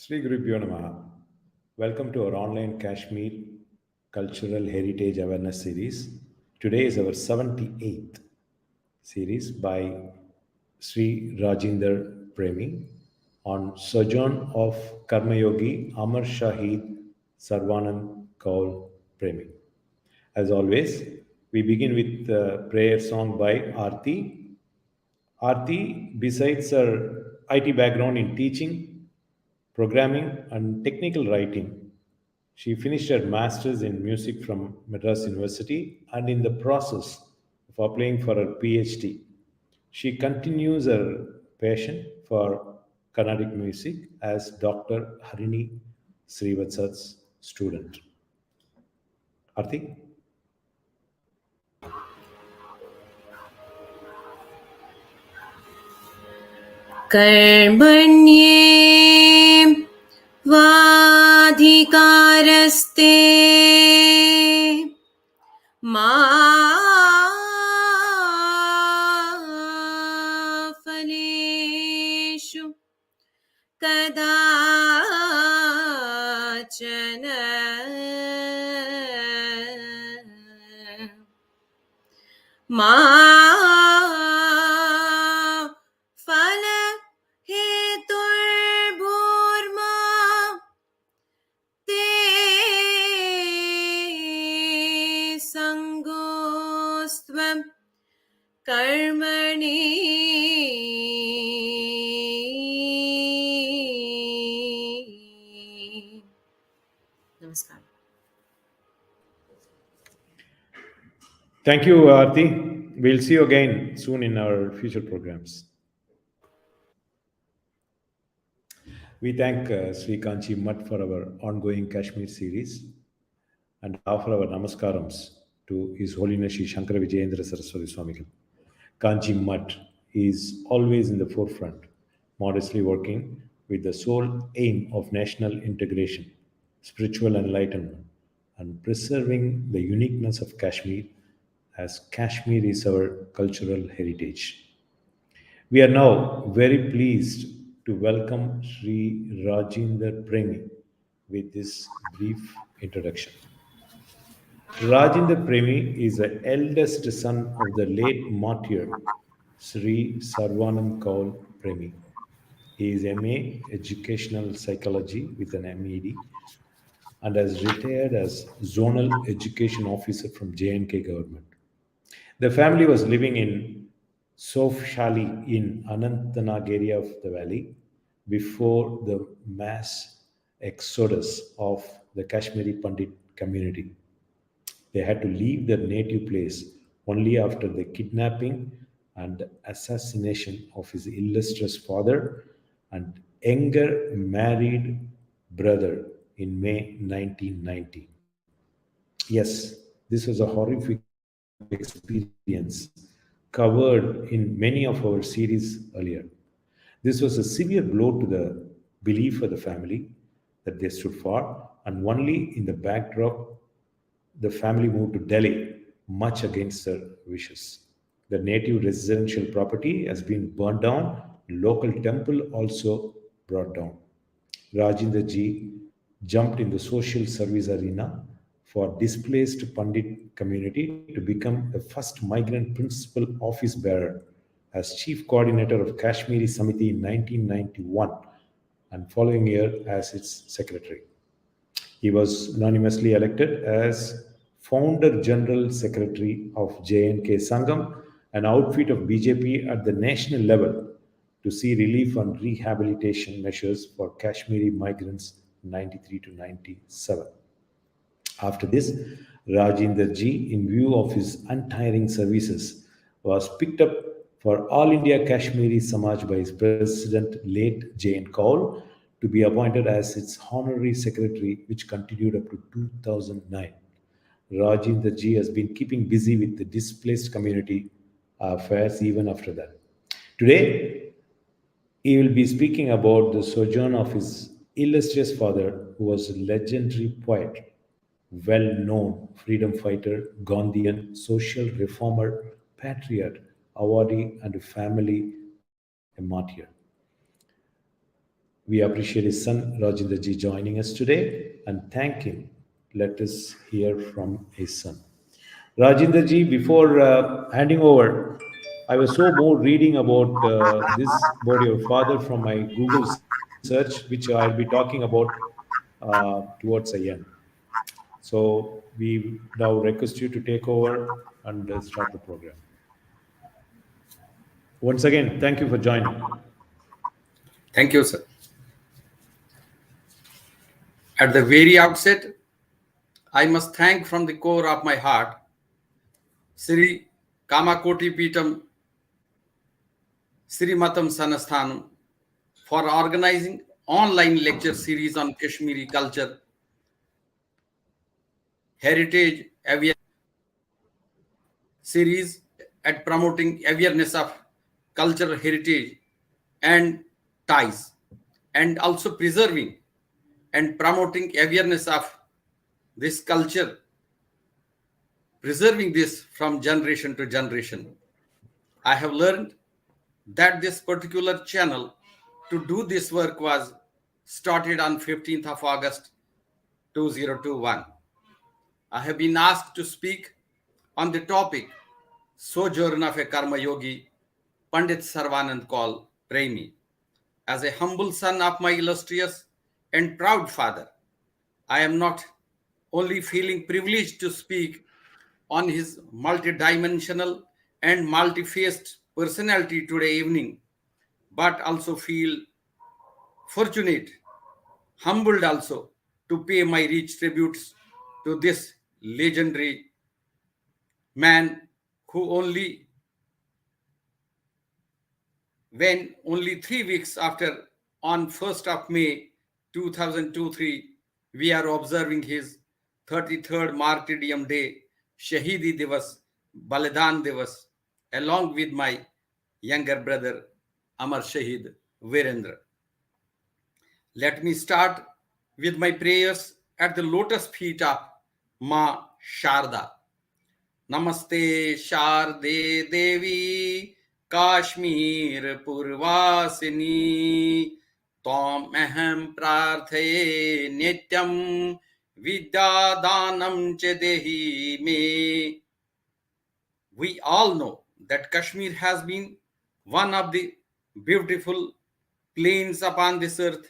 Sri Gurubhyo Namaha. Welcome to our online Kashmir Cultural Heritage Awareness Series. Today is our 78th series by Sri Rajinder Premi on Sojourn of Karma Yogi Amar Shaheed Sarwanand Kaull Premi. As always, we begin with the prayer song by Aarti. Aarti, besides her IT background in teaching, programming, and technical writing, she finished her master's in music from Madras University and in the process of applying for her PhD. She continues her passion for Carnatic music as Dr. Harini Srivatsa's student. Arti? कर्मण्ये वाधिकारस्ते मा फलेषु कदाचन मा फल हेतुर्भूर्मा ते संगोस्त्वं कर्मणि नमस्कार. Thank you, Aarti. We'll see you again soon in our future programs. We thank Sri Kanchi Mutt for our ongoing Kashmir series and offer our namaskarams to His Holiness Shri Shankara Vijayendra Saraswati Swamigal. Kanchi Mutt is always in the forefront, modestly working with the sole aim of national integration, spiritual enlightenment, and preserving the uniqueness of Kashmir, as Kashmir is our cultural heritage. We are now very pleased to welcome Sri Rajinder Premi with this brief introduction. Rajinder Premi is the eldest son of the late martyr Sri Sarwanand Kaull Premi. He is MA Educational Psychology with an MED and has retired as Zonal Education Officer from J&K government. The family was living in Sofshali in Anantnag area of the valley before the mass exodus of the Kashmiri Pandit community. They had to leave their native place only after the kidnapping and assassination of his illustrious father and younger married brother in May 1990. Yes, this was a horrific experience covered in many of our series earlier. This was a severe blow to the belief of the family that they stood for, and only in the backdrop, the family moved to Delhi, much against their wishes. The native residential property has been burned down, local temple also brought down. Rajinder ji jumped in the social service arena for displaced Pandit community to become the first migrant principal office bearer as chief coordinator of Kashmiri Samiti in 1991 and following year as its secretary. He was unanimously elected as founder general secretary of J&K Sangam, an outfit of BJP at the national level to see relief and rehabilitation measures for Kashmiri migrants 93 to 97. After this, Rajinder ji, in view of his untiring services, was picked up for All India Kashmiri Samaj by his president, late J.N. Kaul, to be appointed as its honorary secretary, which continued up to 2009. Rajinder ji has been keeping busy with the displaced community affairs even after that. Today, he will be speaking about the sojourn of his illustrious father, who was a legendary poet, well-known freedom fighter, Gandhian, social reformer, patriot, awardee, and a family a martyr. We appreciate his son Rajendraji joining us today and thank him. Let us hear from his son. Rajendraji, before handing over, I was so moved reading about this about your father from my Google search, which I'll be talking about towards the end. So we now request you to take over and start the program. Once again, thank you for joining. Thank you, sir. At the very outset, I must thank from the core of my heart Sri Kamakoti Pitam Srimatam Sanasthanam for organizing online lecture series on Kashmiri culture, heritage, series at promoting awareness of cultural heritage and ties, and also preserving and promoting awareness of this culture, preserving this from generation to generation. I have learned that this particular channel to do this work was started on 15th of August 2021. I have been asked to speak on the topic Sojourn of a Karma Yogi, Pandit Sarwanand Kaull Premi. As a humble son of my illustrious and proud father, I am not only feeling privileged to speak on his multidimensional and multi-faced personality today evening, but also feel fortunate, humbled also to pay my rich tributes to this legendary man who only 3 weeks after, on 1st of May 2023, we are observing his 33rd Martyrdom Day, Shahidi Divas, Balidan Divas, along with my younger brother, Amar Shaheed Virendra. Let me start with my prayers at the lotus feet of Ma Sharda. Namaste Sharde Devi Kashmir Purvasini Tom Aham Prarthaye Nityam Vidyadanam Chedehi Me. We all know that Kashmir has been one of the beautiful plains upon this earth.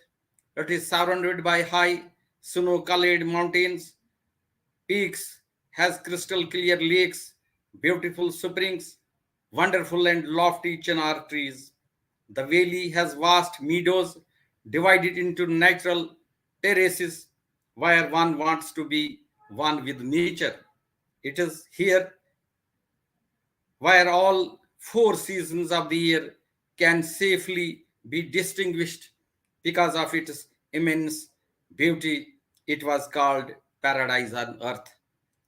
It is surrounded by high snow-covered mountains, peaks, has crystal clear lakes, beautiful springs, wonderful and lofty chinar trees. The valley has vast meadows divided into natural terraces where one wants to be one with nature. It is here where all 4 seasons of the year can safely be distinguished because of its immense beauty. It was called paradise on earth.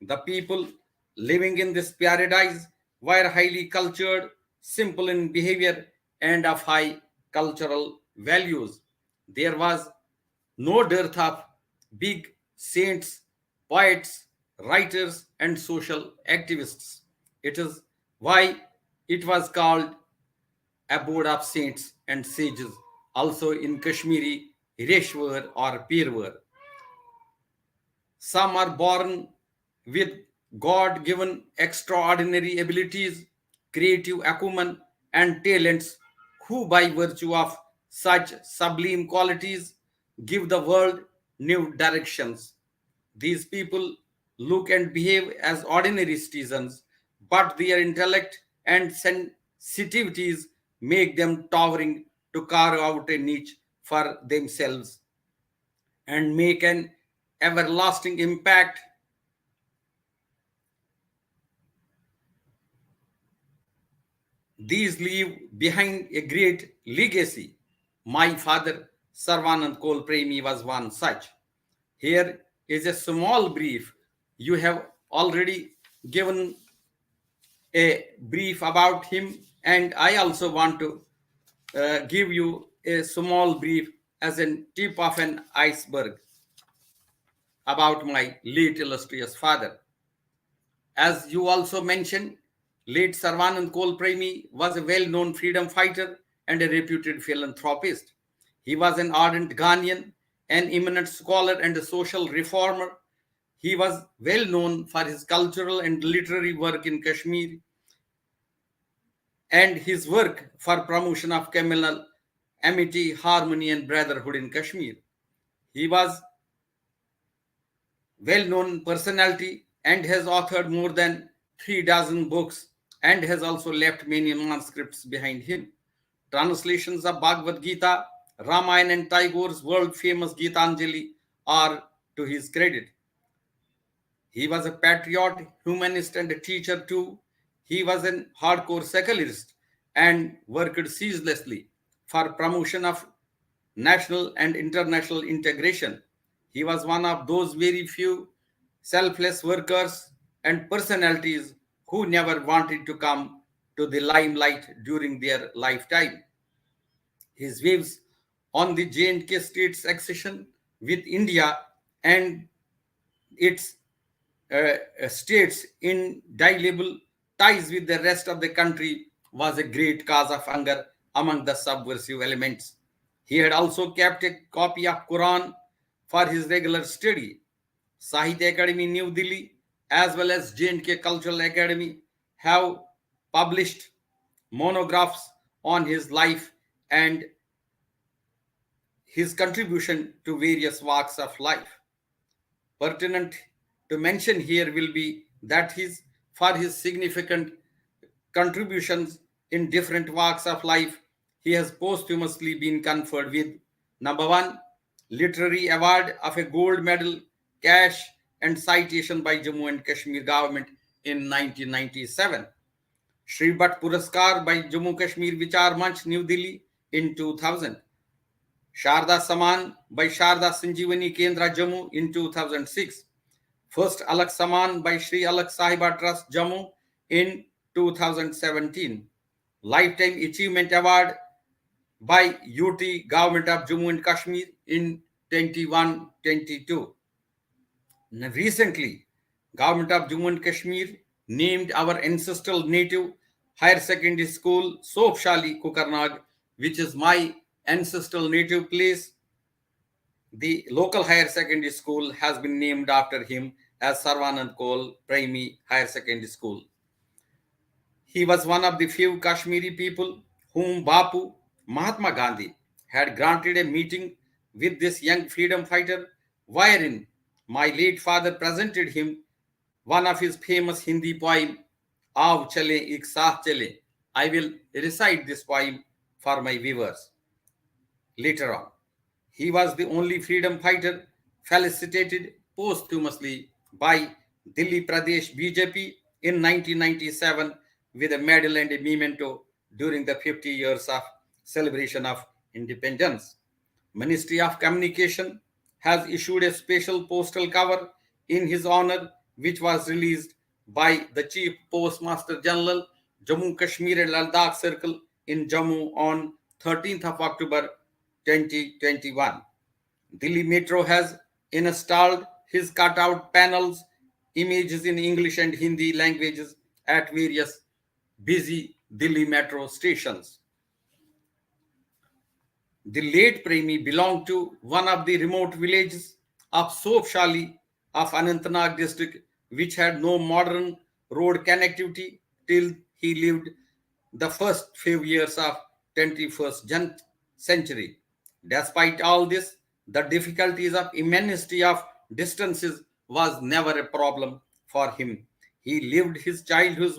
The people living in this paradise were highly cultured, simple in behavior, and of high cultural values. There was no dearth of big saints, poets, writers, and social activists. It is why it was called abode of saints and sages, also in Kashmiri, Hireshwar or Pirwar. Some are born with God given extraordinary abilities, creative acumen, and talents, who, by virtue of such sublime qualities, give the world new directions. These people look and behave as ordinary citizens, but their intellect and sensitivities make them towering to carve out a niche for themselves and make an everlasting impact. These leave behind a great legacy. My father, Sarwanand Kaull Premi, was one such. Here is a small brief. You have already given a brief about him, and I also want to give you a small brief as a tip of an iceberg about my late illustrious father. As you also mentioned, late Sarwanand Kaull Premi was a well-known freedom fighter and a reputed philanthropist. He was an ardent Ghanaian, an eminent scholar and a social reformer. He was well known for his cultural and literary work in Kashmir and his work for promotion of communal amity, harmony, and brotherhood in Kashmir. He was well-known personality and has authored more than 3 dozen books and has also left many manuscripts behind him. Translations of Bhagavad Gita, Ramayana, and Tagore's world-famous Gitanjali are to his credit. He was a patriot, humanist, and a teacher too. He was a hardcore secularist and worked ceaselessly for promotion of national and international integration. He was one of those very few selfless workers and personalities who never wanted to come to the limelight during their lifetime. His views on the J&K state's accession with India and its states indelible ties with the rest of the country was a great cause of anger among the subversive elements. He had also kept a copy of Quran for his regular study. Sahitya Academy New Delhi as well as J&K Cultural Academy have published monographs on his life and his contribution to various walks of life. Pertinent to mention here will be that for his significant contributions in different walks of life, he has posthumously been conferred with number one, literary award of a gold medal, cash, and citation by Jammu and Kashmir government in 1997. Shri Bhatt Puraskar by Jammu Kashmir Vichar Manch, New Delhi in 2000. Sharda Saman by Sharda Sanjeevani Kendra Jammu in 2006. First Alak Saman by Shri Alak Sahiba Trust Jammu in 2017. Lifetime Achievement Award by UT Government of Jammu and Kashmir in 21-22. Recently, Government of Jammu and Kashmir named our ancestral native higher secondary school Sopshali Kukarnag, which is my ancestral native place. The local higher secondary school has been named after him as Sarwanand Kaull Premi Higher Secondary School. He was one of the few Kashmiri people whom Bapu Mahatma Gandhi had granted a meeting with this young freedom fighter, wherein my late father presented him one of his famous Hindi poem, Aav Chale Ek Saath Chale. I will recite this poem for my viewers later on. He was the only freedom fighter felicitated posthumously by Delhi Pradesh BJP in 1997 with a medal and a memento during the 50 years of celebration of independence. Ministry of Communication has issued a special postal cover in his honor, which was released by the Chief Postmaster General, Jammu Kashmir and Ladakh Circle in Jammu on 13th of October 2021. Delhi Metro has installed his cutout panels, images in English and Hindi languages at various busy Delhi Metro stations. The late Premi belonged to one of the remote villages of Sopshali of Anantnag district, which had no modern road connectivity till he lived the first few years of 21st century. Despite all this, the difficulties of immensity of distances was never a problem for him. He lived his childhood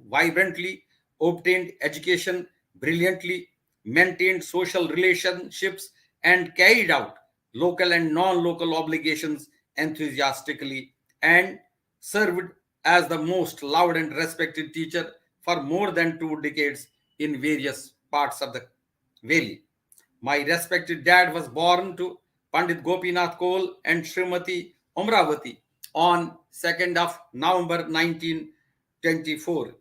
vibrantly, obtained education brilliantly, maintained social relationships, and carried out local and non-local obligations enthusiastically, and served as the most loved and respected teacher for more than 2 decades in various parts of the valley. My respected dad was born to Pandit Gopinath Kaull and Srimati Omravati on 2nd of November 1924.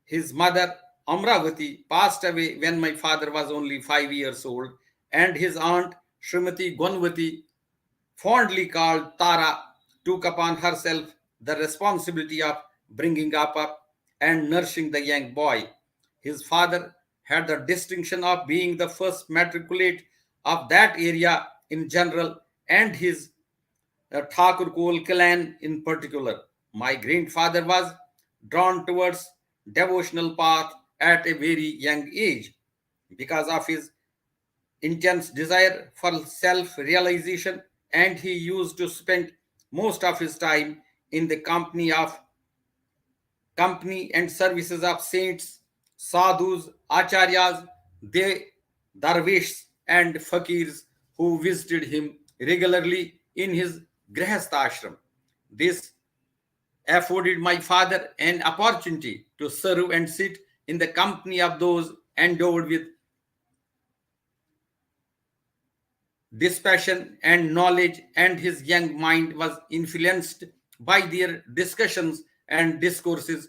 His mother Amravati passed away when my father was only 5 years old, and his aunt Srimati Gunvati, fondly called Tara, took upon herself the responsibility of bringing up and nursing the young boy. His father had the distinction of being the first matriculate of that area in general and his Thakur Kohl clan in particular. My grandfather was drawn towards devotional path at a very young age because of his intense desire for self-realization, and he used to spend most of his time in the company and services of saints, sadhus, acharyas, they darvish and fakirs who visited him regularly in his grihastha ashram. This afforded my father an opportunity to serve and sit in the company of those endowed with dispassion and knowledge, and his young mind was influenced by their discussions and discourses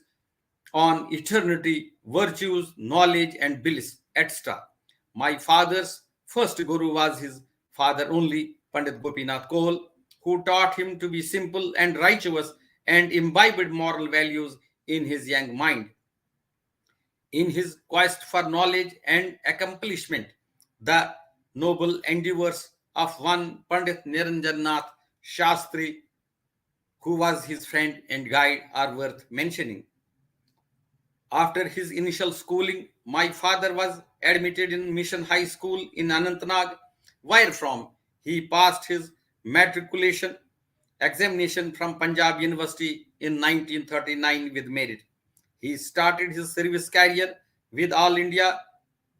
on eternity, virtues, knowledge, and bliss, etc. My father's first guru was his father only, Pandit Gopinath Kaul, who taught him to be simple and righteous and imbibed moral values in his young mind. In his quest for knowledge and accomplishment, the noble endeavors of one Pandit Niranjanath Shastri, who was his friend and guide, are worth mentioning. After his initial schooling, my father was admitted in Mission High School in Anantnag, where from he passed his matriculation examination from Punjab University in 1939 with merit. He started his service career with All India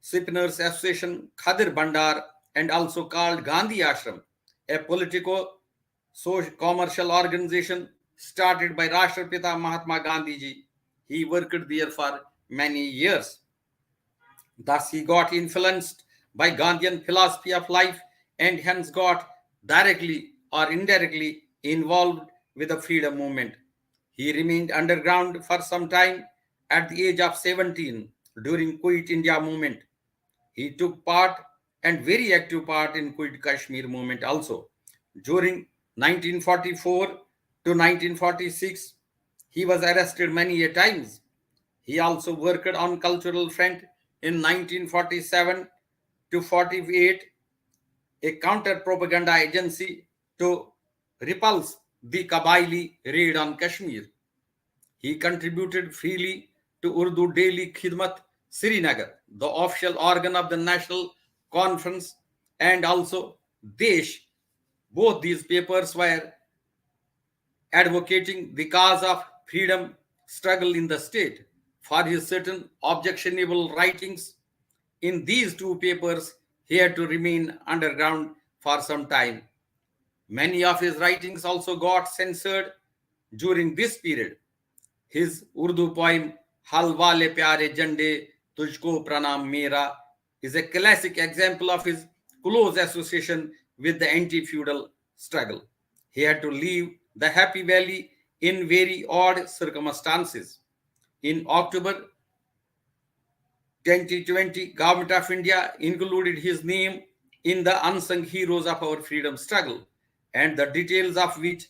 Sweepeners Association Khadir Bandar, and also called Gandhi Ashram, a politico commercial organization started by Rashtrapita Mahatma Gandhi ji. He worked there for many years. Thus, he got influenced by Gandhian philosophy of life and hence got directly or indirectly involved with the freedom movement. He remained underground for some time at the age of 17 during Quit India movement. He took part and very active part in Quit Kashmir movement also. During 1944 to 1946, he was arrested many a times. He also worked on cultural front in 1947 to 48, a counter-propaganda agency to repulse the Kabaili raid on Kashmir. He contributed freely to Urdu Daily Khidmat Srinagar, the official organ of the National Conference, and also Desh. Both these papers were advocating the cause of freedom struggle in the state. For his certain objectionable writings in these two papers, he had to remain underground for some time. Many of his writings also got censored during this period. His Urdu poem Hal Wale Pyare Jande Tujhko Pranam Mera is a classic example of his close association with the anti-feudal struggle. He had to leave the Happy Valley in very odd circumstances. In October 2020, Government of India included his name in the unsung heroes of our freedom struggle, and the details of which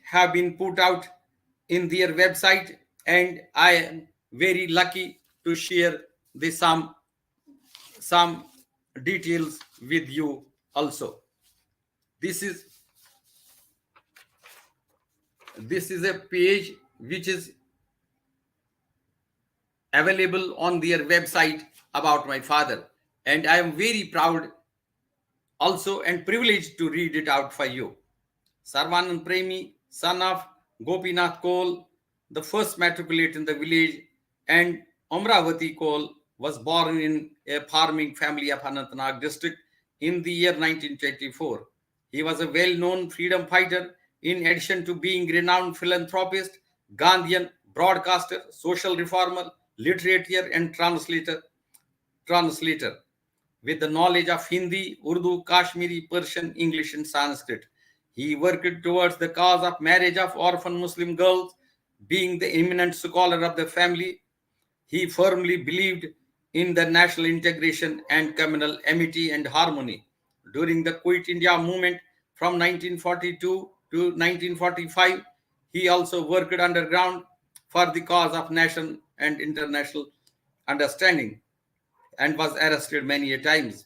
have been put out in their website, and I am very lucky to share some details with you also. This is a page which is available on their website about my father, and I am very proud also and privileged to read it out for you. Sarwanand Premi, son of Gopinath Kaul, the first matriculate in the village, and Amravati Kaul was born in a farming family of Anantnag district in the year 1924. He was a well-known freedom fighter in addition to being renowned philanthropist, Gandhian, broadcaster, social reformer, literature, and translator. With the knowledge of Hindi, Urdu, Kashmiri, Persian, English, and Sanskrit. He worked towards the cause of marriage of orphan Muslim girls. Being the eminent scholar of the family, he firmly believed in the national integration and communal amity and harmony. During the Quit India movement from 1942 to 1945, he also worked underground for the cause of national and international understanding. and was arrested many a times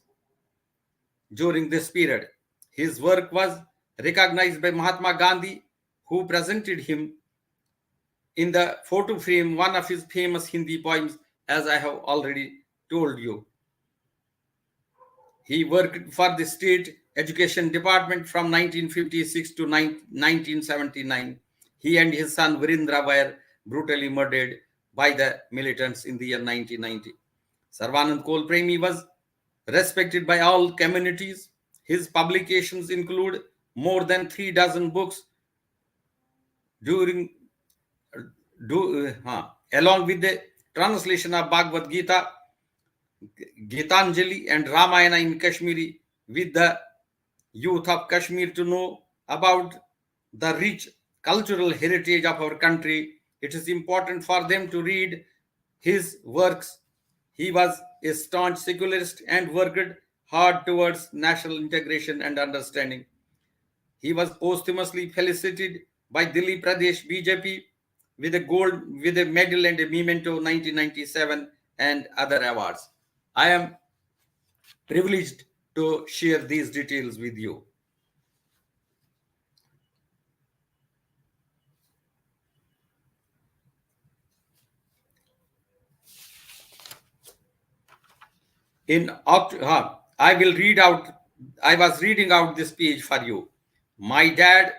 during this period. His work was recognized by Mahatma Gandhi, who presented him in the photo frame one of his famous Hindi poems, as I have already told you. He worked for the state education department from 1956 to 1979. He and his son Virendra were brutally murdered by the militants in the year 1990. Sarwanand Kaull Premi was respected by all communities. His publications include more than 3 dozen books during along with the translation of Bhagavad Gita, Gitanjali and Ramayana in Kashmiri, with the youth of Kashmir to know about the rich cultural heritage of our country. It is important for them to read his works. He was a staunch secularist and worked hard towards national integration and understanding. He was posthumously felicitated by Delhi Pradesh BJP with a medal and a memento 1997 and other awards. I am privileged to share these details with you. I will read out. I was reading out this page for you. My dad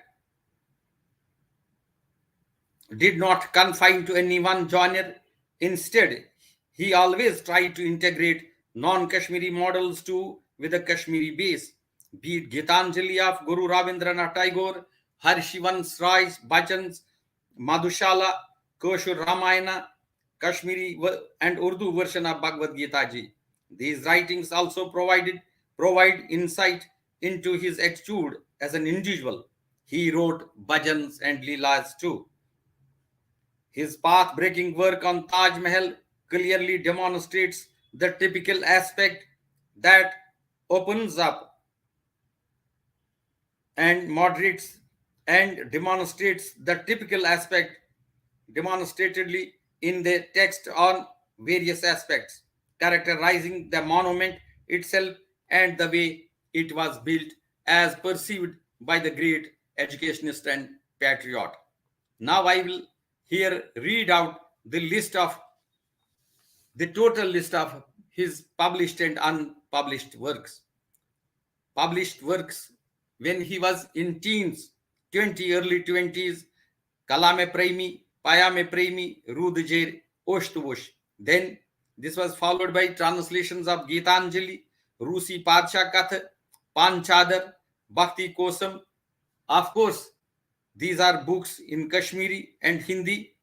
did not confine to any one genre. Instead, he always tried to integrate non-Kashmiri models too with a Kashmiri base, be it Gitanjali of Guru Rabindranath Tagore, Harshivansh Rai Bachchan's Madhushala, Koshur Ramayana, Kashmiri and Urdu version of Bhagavad Gita ji. These writings also provide insight into his attitude as an individual. He wrote bhajans and leelas too. His path-breaking work on Taj Mahal clearly demonstrates the typical aspect that opens up and moderates and demonstrates the typical aspect demonstratedly in the text on various aspects, characterizing the monument itself and the way it was built as perceived by the great educationist and patriot. Now I will here read out the total list of his published and unpublished works. Published works when he was in teens, early 20s, Kalame Premi, Payame Premi, Rudjer, Oshtubush. Then this was followed by translations of Gitanjali, Rusi Padsha Kath, Panchadar, Bhakti Kosam. Of course, these are books in Kashmiri and Hindi.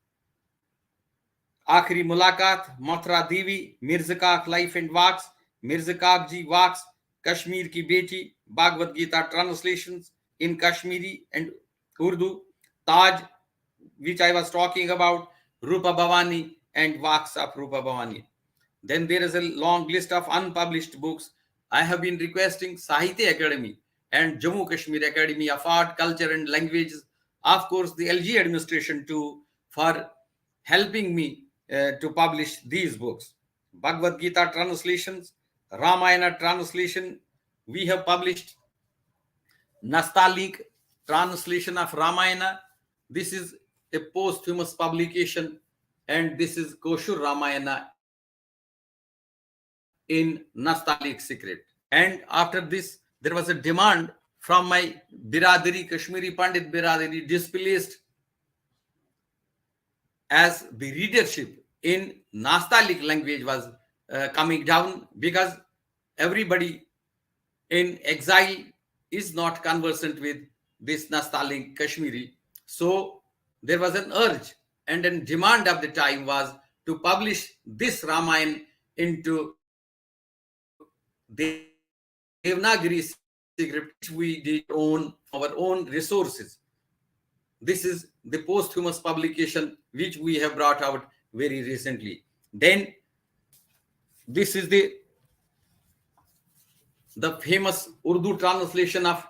Akhri Mulakat, Mathura Devi, Mirza Kak Life and Walks, Mirza Kak Ji Walks, Kashmir Ki Beti, Bhagavad Gita translations in Kashmiri and Urdu, Taj, which I was talking about, Rupa Bhavani and Walks of Rupa Bhavani. Then there is a long list of unpublished books. I have been requesting Sahitya Academy and Jammu Kashmir Academy of Art, Culture and Languages, of course the LG administration too, for helping me to publish these books. Bhagavad Gita translations, Ramayana translation, we have published Nastaliq translation of Ramayana. This is a posthumous publication, and this is Koshur Ramayana in Nastaliq secret. And after this, there was a demand from my Biradari, Kashmiri Pandit Biradari, displaced as the readership in Nastaliq language was coming down, because everybody in exile is not conversant with this Nastaliq Kashmiri. So there was an urge and a demand of the time was to publish this Ramayana into Devanagari script, which we did own our own resources. This is the posthumous publication which we have brought out very recently. Then this is the famous Urdu translation of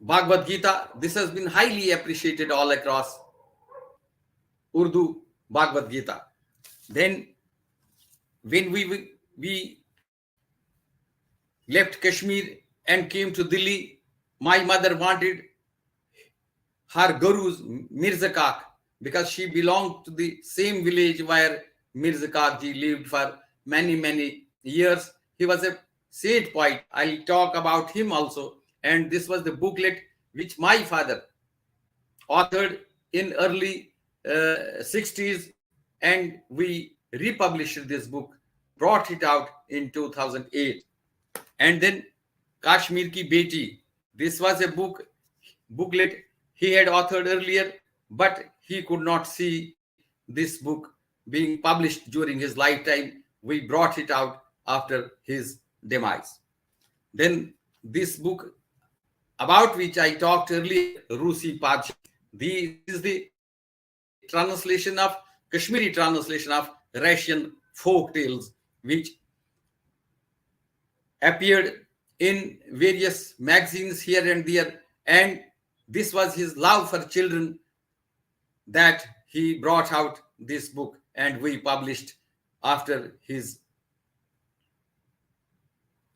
Bhagavad Gita. This has been highly appreciated all across Urdu Bhagavad Gita. Then when we left Kashmir and came to Delhi, my mother wanted her Guru's Mirza Kak, because she belonged to the same village where Mirza Kakji lived for many, many years. He was a saint poet. I'll talk about him also. And this was the booklet which my father authored in early 60s, and we republished this book, brought it out in 2008. And then Kashmir Ki Beti. This was a booklet he had authored earlier, but he could not see this book being published during his lifetime. We brought it out after his demise. Then this book about which I talked earlier, Rusi Padshah. This is the translation of Kashmiri translation of Russian folk tales, which appeared in various magazines here and there. And this was his love for children that he brought out this book, and we published after his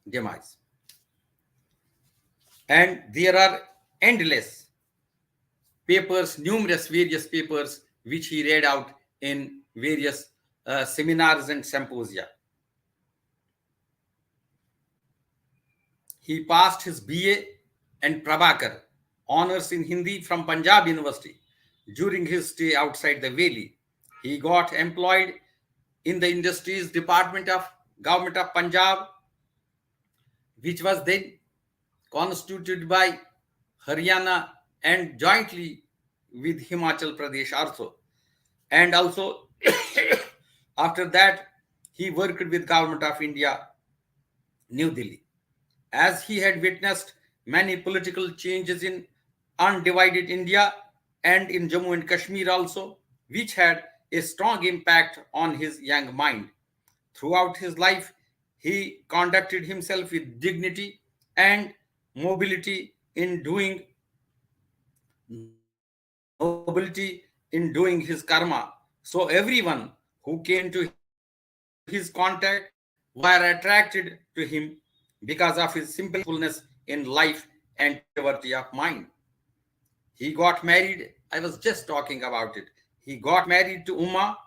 demise. And there are endless papers, numerous various papers, which he read out in various seminars and symposia. He passed his BA and Prabhakar honors in Hindi from Punjab University during his stay outside the valley. He got employed in the Industries Department of Government of Punjab, which was then constituted by Haryana and jointly with Himachal Pradesh also. And also, after that, he worked with Government of India, New Delhi. As he had witnessed many political changes in undivided India and in Jammu and Kashmir also, which had a strong impact on his young mind. Throughout his life, he conducted himself with dignity and mobility in doing his karma. So everyone who came to his contact were attracted to him because of his simpleness in life and purity of mind. He got married. I was just talking about it. He got married to Uma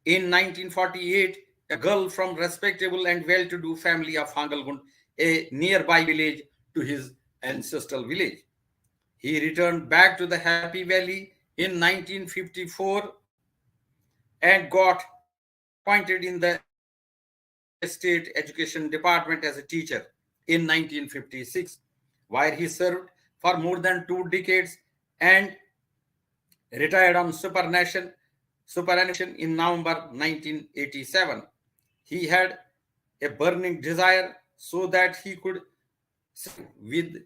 in 1948, a girl from respectable and well-to-do family of Hangalgund, a nearby village to his ancestral village. He returned back to the Happy Valley in 1954 and got appointed in the State Education Department as a teacher in 1956, where he served for more than 2 decades and retired on superannuation in November 1987. He had a burning desire so that he could serve with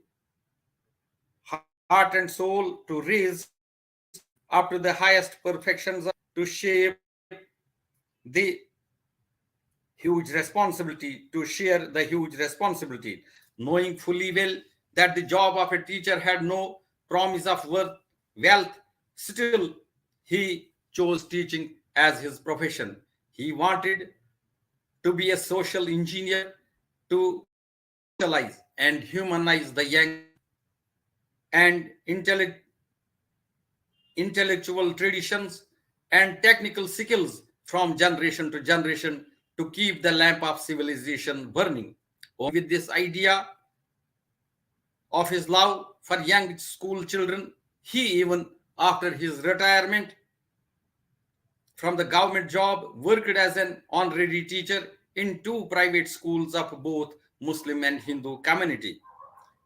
heart and soul to raise up to the highest perfections, to shape the huge responsibility, to share the huge responsibility, knowing fully well that the job of a teacher had no promise of wealth. Still, he chose teaching as his profession. He wanted to be a social engineer to socialize and humanize the young and intellectual traditions and technical skills from generation to generation to keep the lamp of civilization burning. With this idea of his love for young school children, he, even after his retirement from the government job, worked as an honorary teacher in 2 private schools of both Muslim and Hindu community.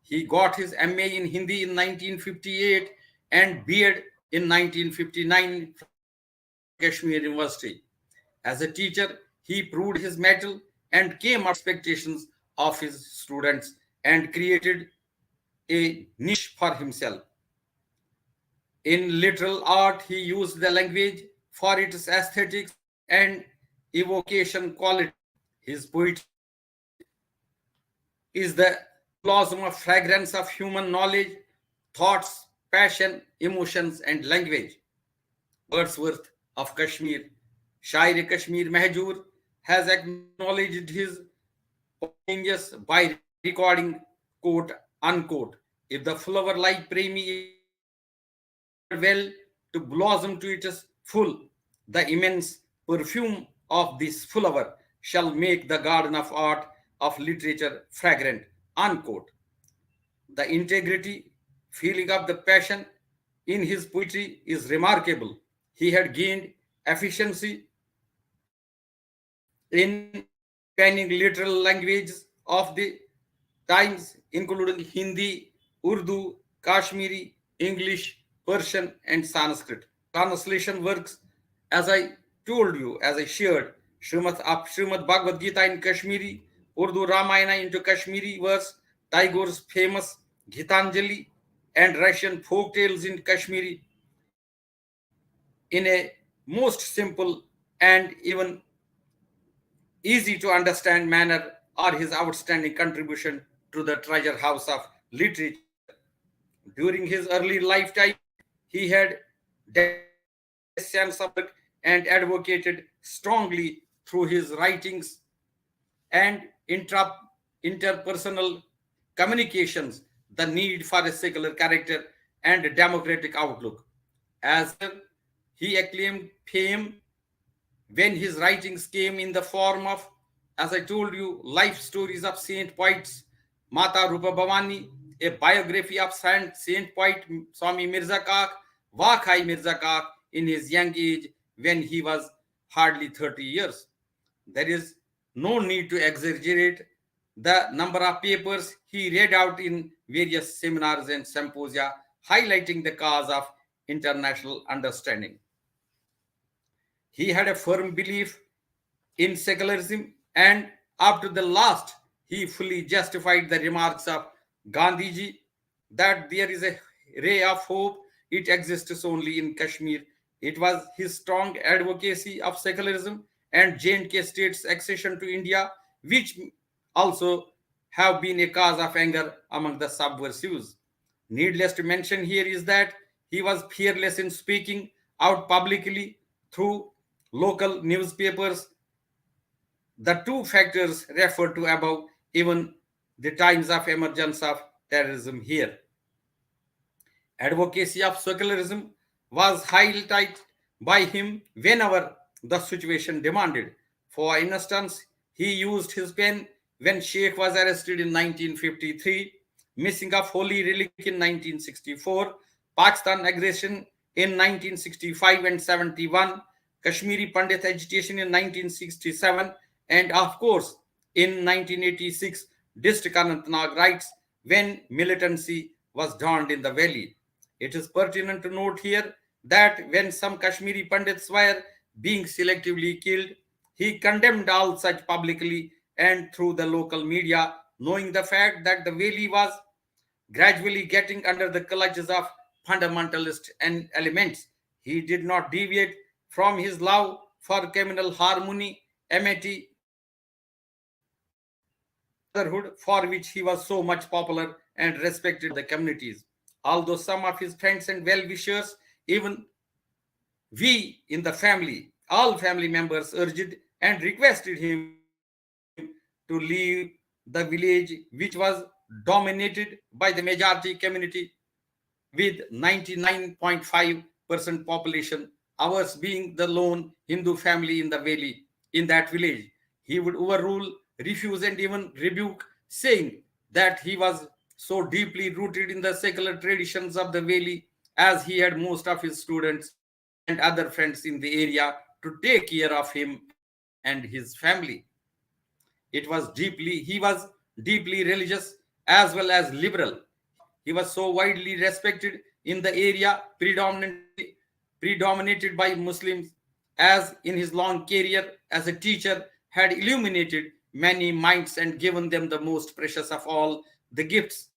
He got his MA in Hindi in 1958 and B.Ed in 1959 from Kashmir University. As a teacher, he proved his mettle and came up to expectations of his students and created a niche for himself. In literal art, he used the language for its aesthetics and evocation quality. His poetry is the blossom of fragrance of human knowledge, thoughts, passion, emotions, and language. Wordsworth of Kashmir, Shair Kashmir Mahjoor, has acknowledged his genius by recording, quote unquote, if the flower like Premi is nurtured well to blossom to its full, the immense perfume of this flower shall make the garden of art, of literature fragrant, unquote. The integrity, feeling of the passion in his poetry is remarkable. He had gained efficiency in penning literal languages of the times, including Hindi, Urdu, Kashmiri, English, Persian, and Sanskrit. Translation works, as I told you, as I shared, Srimad Bhagavad Gita in Kashmiri, Urdu Ramayana into Kashmiri verse, Tagore's famous Gitanjali, and Russian folk tales in Kashmiri in a most simple and even easy to understand manner are his outstanding contribution to the treasure house of literature. During his early lifetime, he had developed a sense of work and advocated strongly through his writings and interpersonal communications the need for a secular character and a democratic outlook. As he acclaimed fame when his writings came in the form of, as I told you, life stories of saint poets, Mata Rupa Bhavani, a biography of saint poet Swami Mirza Kak, Wakhai Mirza Kak in his young age when he was hardly 30 years. There is no need to exaggerate the number of papers he read out in various seminars and symposia, highlighting the cause of international understanding. He had a firm belief in secularism, and up to the last, he fully justified the remarks of Gandhiji that there is a ray of hope, it exists only in Kashmir. It was his strong advocacy of secularism and J&K state's accession to India, which also have been a cause of anger among the subversives. Needless to mention here is that he was fearless in speaking out publicly through local newspapers. The two factors referred to above, even the times of emergence of terrorism here. Advocacy of secularism was highlighted by him whenever the situation demanded. For instance, he used his pen when Sheikh was arrested in 1953, missing of holy relic in 1964, Pakistan aggression in 1965 and 71, Kashmiri Pandit agitation in 1967, and of course in 1986, District Anantnag riots when militancy was dawned in the valley. It is pertinent to note here that when some Kashmiri Pandits were being selectively killed, he condemned all such publicly and through the local media, knowing the fact that the valley was gradually getting under the clutches of fundamentalist and elements. He did not deviate from his love for communal harmony, amity, brotherhood, for which he was so much popular and respected the communities. Although some of his friends and well-wishers, even we in the family, all family members urged and requested him to leave the village, which was dominated by the majority community with 99.5% population, ours being the lone Hindu family in the valley, in that village. He would overrule, refuse, and even rebuke, saying that he was so deeply rooted in the secular traditions of the valley as he had most of his students and other friends in the area to take care of him and his family. He was deeply religious as well as liberal. He was so widely respected in the area predominated by Muslims, as in his long career as a teacher had illuminated many minds and given them the most precious of all the gifts,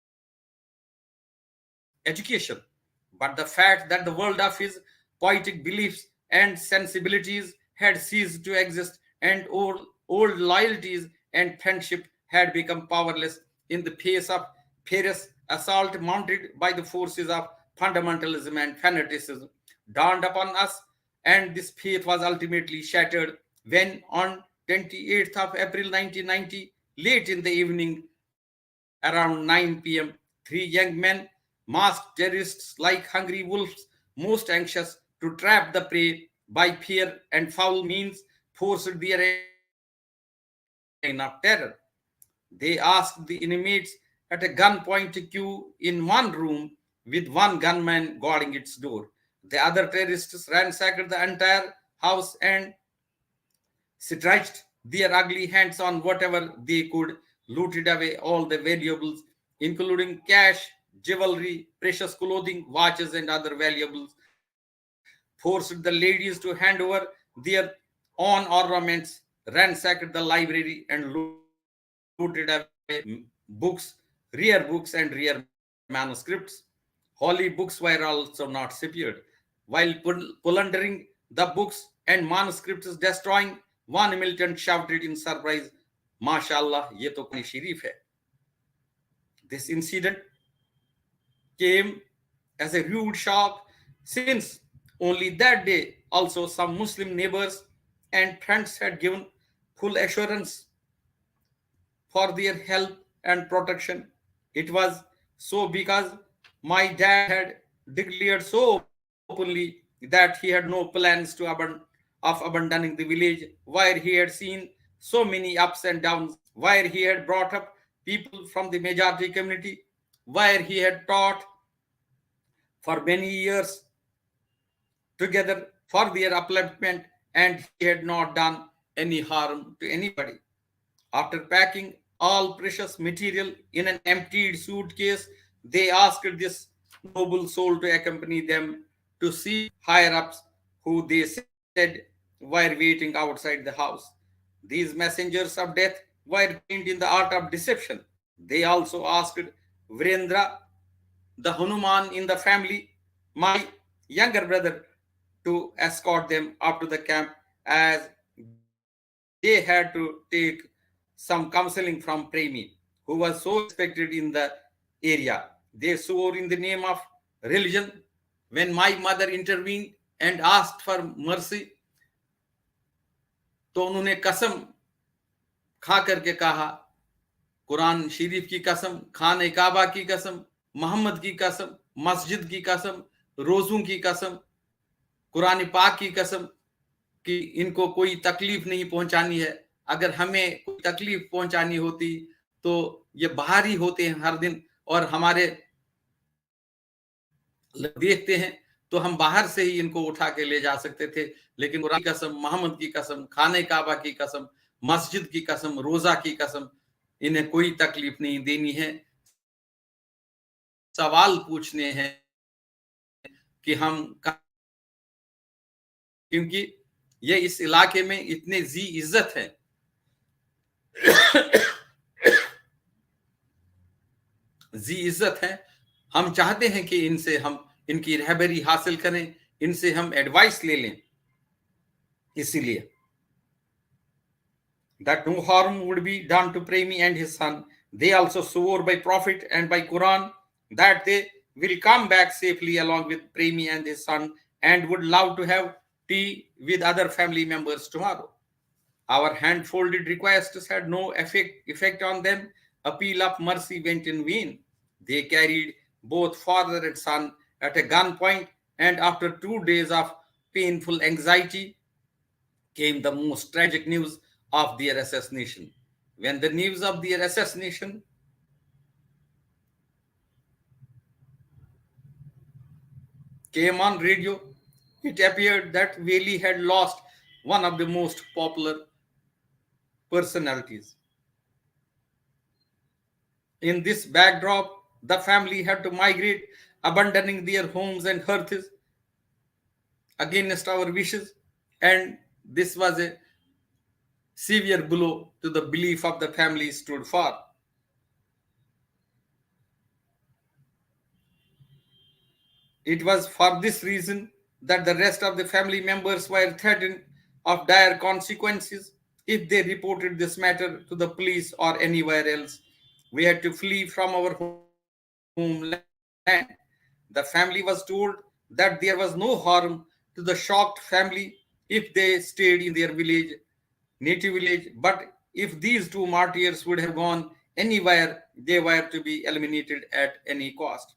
education. But the fact that the world of his poetic beliefs and sensibilities had ceased to exist and old loyalties and friendship had become powerless in the face of fierce assault mounted by the forces of fundamentalism and fanaticism dawned upon us, and this faith was ultimately shattered when on 28th of April 1990, late in the evening, around 9 p.m., three young men, masked terrorists like hungry wolves, most anxious to trap the prey by fear and foul means, forced their entry into the reign of terror. They asked the inmates at a gunpoint to queue in one room with one gunman guarding its door. The other terrorists ransacked the entire house and stretched their ugly hands on whatever they could, looted away all the valuables, including cash, jewelry, precious clothing, watches, and other valuables, forced the ladies to hand over their own ornaments, ransacked the library, and looted away books, rare books, and rare manuscripts. Holy books were also not secured. While plundering the books and manuscripts, destroying, one militant shouted in surprise, "Mashallah, ye to Qur'an Sharif hai." This incident came as a rude shock since only that day also some Muslim neighbors and friends had given full assurance for their help and protection. It was so because my dad had declared so openly that he had no plans of abandoning the village where he had seen so many ups and downs, where he had brought up people from the majority community, where he had taught for many years together for their upliftment, and he had not done any harm to anybody. After packing all precious material in an emptied suitcase, they asked this noble soul to accompany them to see higher ups who they said were waiting outside the house. These messengers of death were trained in the art of deception. They also asked Virendra, the Hanuman in the family, my younger brother, to escort them up to the camp as they had to take some counseling from Premi, who was so respected in the area. They swore in the name of religion. When my mother intervened and asked for mercy, तो उन्होंने कसम खा करके कहा, कुरान शरीफ की कसम, खाने काबा की कसम, मोहम्मद की कसम, मस्जिद की कसम, रोजों की कसम, कुरान पाक की कसम कि इनको कोई तकलीफ नहीं पहुंचानी है। अगर हमें कोई तकलीफ पहुंचानी होती तो ये बाहर ही होते हैं हर दिन और हमारे देखते हैं तो हम बाहर से ही इनको उठा के ले जा सकते थे, लेकिन कुरान की कसम, मोहम्मद की कसम, खाने काबा की कसम, मस्जिद की कसम, रोजा की कसम, इन्हें कोई तकलीफ नहीं देनी है। सवाल पूछने हैं कि हम, क्योंकि ये इस इलाके में इतने जी इज्जत है जी इज्जत है, हम चाहते हैं कि इनसे हम इनकी रहबरी हासिल करें, इनसे हम एडवाइस ले लें। इसीलिए that no harm would be done to Premi and his son. They also swore by Prophet and by Quran that they will come back safely along with Premi and his son and would love to have tea with other family members tomorrow. Our hand-folded requests had no effect on them. Appeal of mercy went in vain. They carried both father and son at a gunpoint, and after 2 days of painful anxiety came the most tragic news of their assassination. When the news of their assassination came on radio, it appeared that Veli had lost one of the most popular personalities. In this backdrop, the family had to migrate, abandoning their homes and hearths against our wishes, and this was a severe blow to the belief of the family stood for. It was for this reason that the rest of the family members were threatened of dire consequences if they reported this matter to the police or anywhere else. We had to flee from our homeland. The family was told that there was no harm to the shocked family if they stayed in their village native village. But if these two martyrs would have gone anywhere, they were to be eliminated at any cost.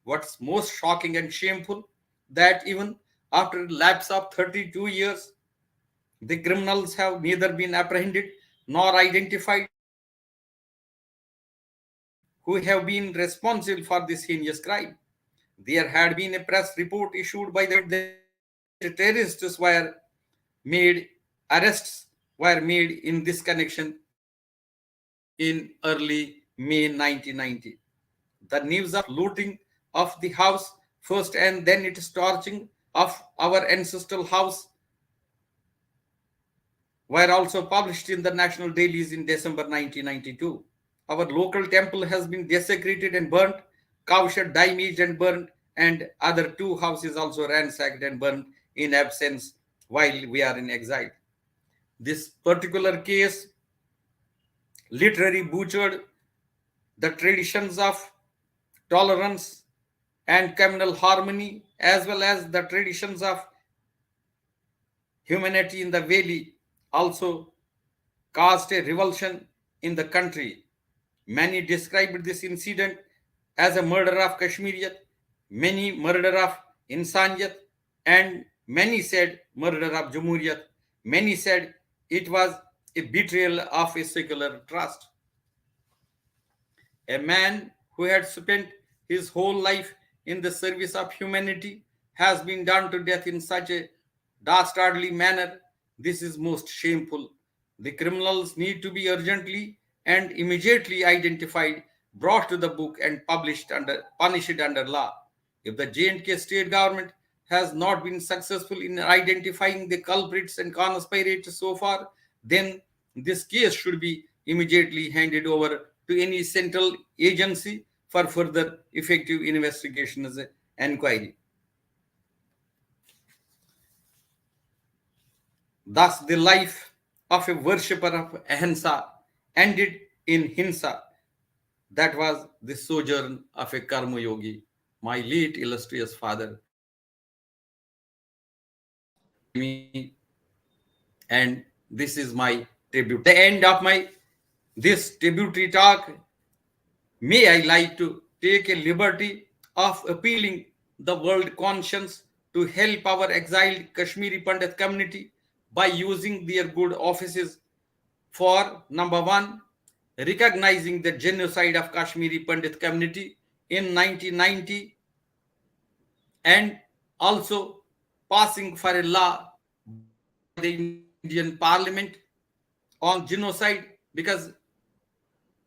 What's most shocking and shameful, that even after a lapse of 32 years, the criminals have neither been apprehended nor identified who have been responsible for this heinous crime. There had been a press report issued by the that terrorists were made, arrests were made in this connection in early May 1990. The news of looting of the house first and then its torching of our ancestral house were also published in the national dailies in December 1992. Our local temple has been desecrated and burnt, cowshed, damaged and burnt, and other two houses also ransacked and burnt in absence while we are in exile. This particular case literally butchered the traditions of tolerance and communal harmony, as well as the traditions of humanity in the valley, also caused a revulsion in the country. Many described this incident as a murder of Kashmiriyat, many murder of Insaniyat, and many said murder of Jamhuriyat. Many said it was a betrayal of a secular trust. A man who had spent his whole life in the service of humanity has been done to death in such a dastardly manner. This is most shameful. The criminals need to be urgently and immediately identified, brought to the book, and punished under law. If the J&K state government has not been successful in identifying the culprits and conspirators so far, then this case should be immediately handed over to any central agency for further effective investigations and inquiry. Thus, the life of a worshipper of Ahinsa ended in Hinsa. That was the sojourn of a Karma Yogi, my late illustrious father, Premi, and this is my tribute. The end of my this tributary talk, may I like to take a liberty of appealing the world conscience to help our exiled Kashmiri Pandit community by using their good offices for number one, recognizing the genocide of Kashmiri Pandit community in 1990, and also passing for a law by the Indian Parliament on genocide, because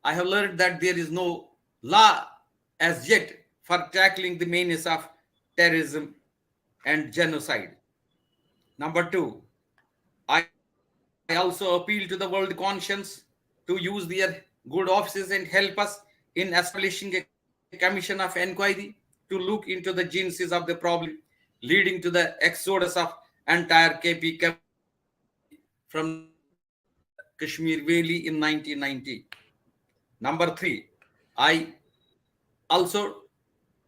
I have learned that there is no law as yet for tackling the menace of terrorism and genocide. Number two, I also appeal to the world conscience to use their good offices and help us in establishing a commission of inquiry to look into the genesis of the problem leading to the exodus of entire KP community from the Kashmir Valley in 1990. Number three, I also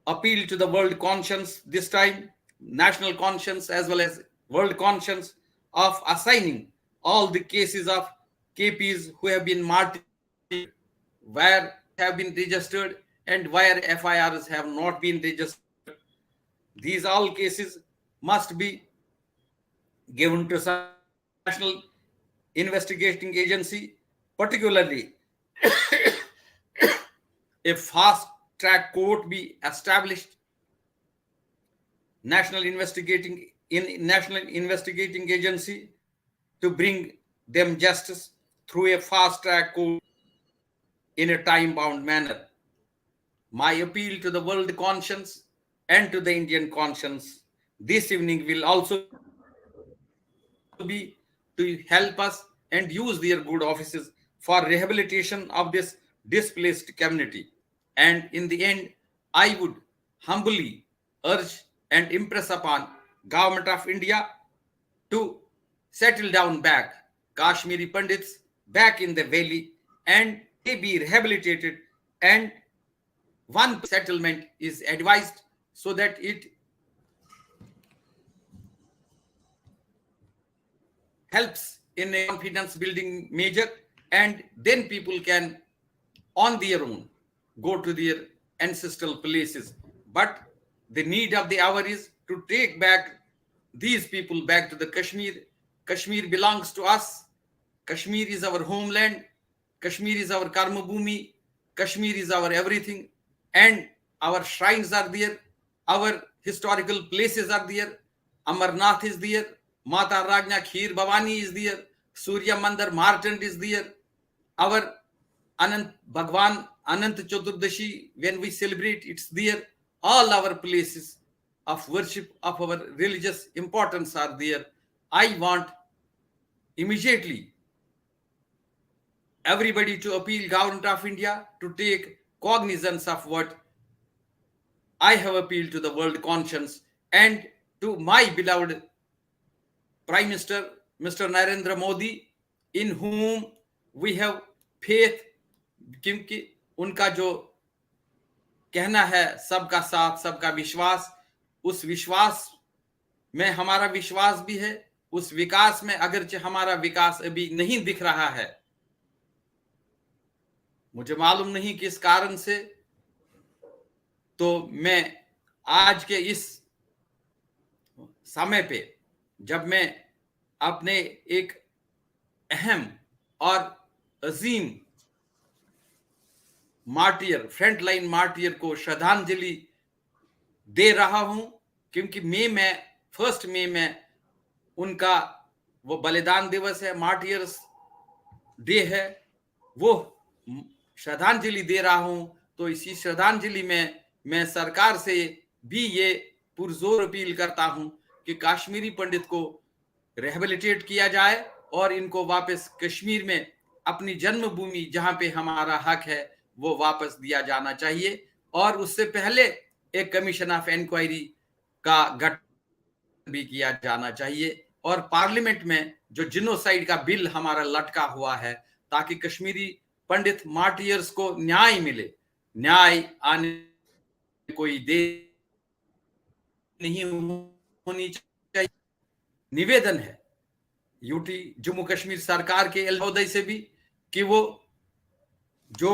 appeal to the world conscience, this time national conscience as well as world conscience, of assigning all the cases of KPs who have been martyred, where cases have been registered and where FIRs have not been registered. These all cases must be given to some national investigating agency, particularly a fast track court be established, national investigating agency, to bring them justice through a fast track court in a time bound manner. My appeal to the world conscience and to the Indian conscience this evening will also be to help us and use their good offices for rehabilitation of this displaced community. And in the end, I would humbly urge and impress upon Government of India to settle down back Kashmiri Pandits back in the valley, and they be rehabilitated, and 1% settlement is advised so that it helps in a confidence building measure, and then people can on their own go to their ancestral places. But the need of the hour is to take back these people back to the Kashmir. Kashmir belongs to us. Kashmir is our homeland. Kashmir is our karma bhumi. Kashmir is our everything. And our shrines are there. Our historical places are there. Amarnath is there. Mata Rajna Kheer Bhavani is there. Surya Mandir Martand is there. Our Anant Bhagwan Anant Chaturdashi, when we celebrate, it's there. All our places of worship, of our religious importance are there. I want immediately everybody to appeal Government of India to take cognizance of what I have appealed to the world conscience, and to my beloved Prime Minister, Mr. Narendra Modi, in whom we have faith, क्योंकि उनका जो कहना है सबका साथ सबका विश्वास, उस विश्वास में हमारा विश्वास भी है। उस विकास में अगरचे हमारा विकास अभी नहीं दिख रहा है, मुझे मालूम नहीं किस कारण से, तो मैं आज के इस समय पे जब मैं अपने एक अहम और अजीम मार्टियर, फ्रंट लाइन मार्टियर को श्रद्धांजलि दे रहा हूं, क्योंकि फर्स्ट मई में उनका वो बलिदान दिवस है, मार्टियर्स डे है, वो श्रद्धांजलि दे रहा हूं। तो इसी श्रद्धांजलि में मैं सरकार से भी ये पुरजोर अपील करता हूं कि कश्मीरी पंडित को रिहेबिलिटेट किया जाए और इनको वापस कश्मीर में अपनी जन्मभूमि जहां पे हमारा हक है वो वापस दिया जाना चाहिए। और उससे पहले एक कमीशन ऑफ इंक्वायरी का गठन भी किया जाना चाहिए, और पार्लियामेंट में जो जिनोसाइड का बिल हमारा लटका हुआ है, ताकि कश्मीरी पंडित मार्टियर्स को न्याय मिले। न्याय आने कोई देर नहीं होनी चाहिए। निवेदन है यूटी जम्मू कश्मीर सरकार के एलहोदय से भी कि वो जो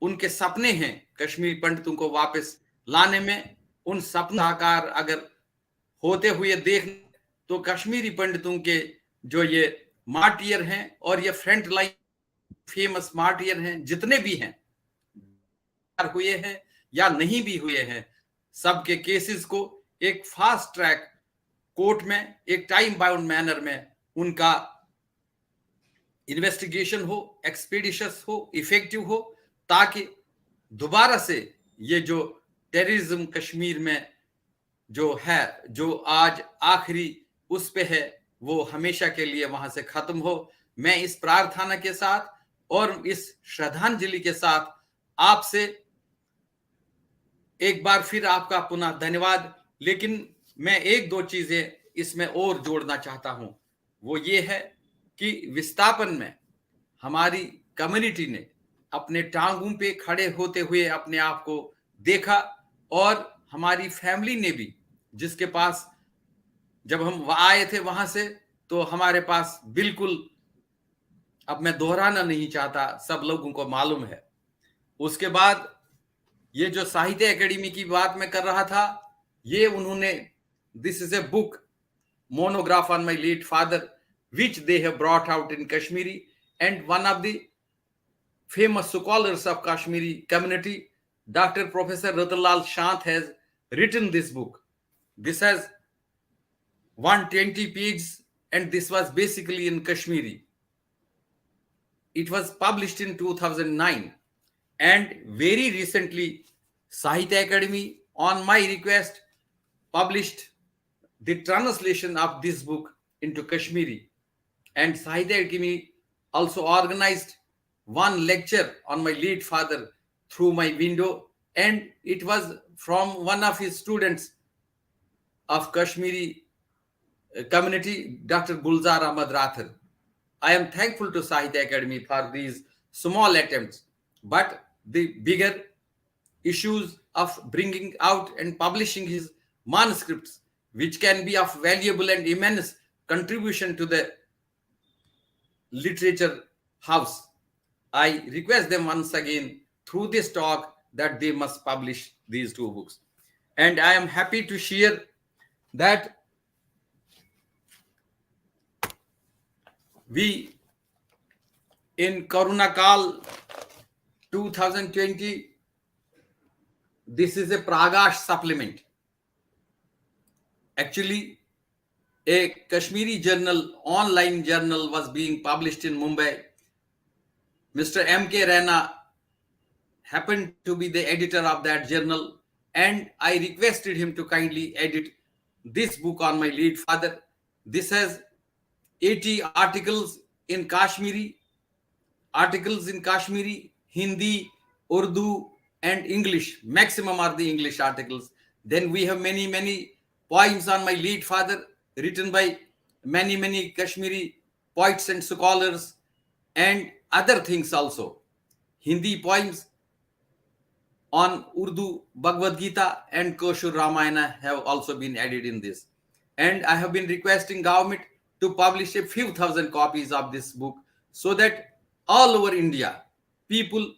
उनके सपने हैं कश्मीरी पंडितों को वापस लाने में, उन सपना साकार अगर होते हुए देख तो कश्मीरी पंडितों के जो ये मार्टियर हैं और ये फ्रंट लाइन फेमस मार्टियर हैं, जितने भी हैं, हुए हैं या नहीं भी हुए हैं, सबके केसेस को एक फास्ट ट्रैक कोर्ट में एक टाइम बाउंड मैनर में उनका इन्वेस्टिगेशन हो, एक्सपीडिशियस हो, इफेक्टिव हो, ताकि दोबारा से ये जो टेररिज्म कश्मीर में जो है, जो आज आखिरी उस पे है, वो हमेशा के लिए वहां से खत्म हो। मैं इस प्रार्थना के साथ और इस श्रद्धांजलि के साथ आपसे एक बार फिर आपका पुनः धन्यवाद। लेकिन मैं एक दो चीजें इसमें और जोड़ना चाहता हूं, वो ये है कि विस्थापन में हमारी कम्युनिटी ने अपने टांगों पे खड़े होते हुए अपने आप को देखा, और हमारी फैमिली ने भी, जिसके पास जब हम आए थे वहां से, तो हमारे पास बिल्कुल, अब मैं दोहराना नहीं चाहता, सब लोगों को मालूम है। उसके बाद ये जो साहित्य एकेडमी की बात मैं कर रहा था, ये उन्होंने, this is a book monograph on my late father, which they have brought out in Kashmiri, and one of the famous scholars of Kashmiri community, Dr. Professor Ratanlal Shant, has written this book. This has 120 pages, and this was basically in Kashmiri. It was published in 2009, and very recently Sahitya Academy, on my request, published the translation of this book into Kashmiri. And Sahitya Academy also organized one lecture on my late father through my window, and it was from one of his students of Kashmiri community, Dr. Gulzar Ahmad Rathar. I am thankful to Sahitya Academy for these small attempts, but the bigger issues of bringing out and publishing his manuscripts, which can be of valuable and immense contribution to the literature house. I request them once again through this talk that they must publish these two books. And I am happy to share that we in Corona Kal 2020, this is a Pragash supplement. Actually, a Kashmiri journal, online journal was being published in Mumbai. Mr. M.K. Rana happened to be the editor of that journal, and I requested him to kindly edit this book on my late father. This has 80 articles in Kashmiri, Hindi, Urdu, and English. Maximum are the English articles. Then we have many poems on my late father written by many Kashmiri poets and scholars, and other things also. Hindi poems on Urdu Bhagavad Gita and Kashur Ramayana have also been added in this. And I have been requesting government to publish a few thousand copies of this book so that all over India, people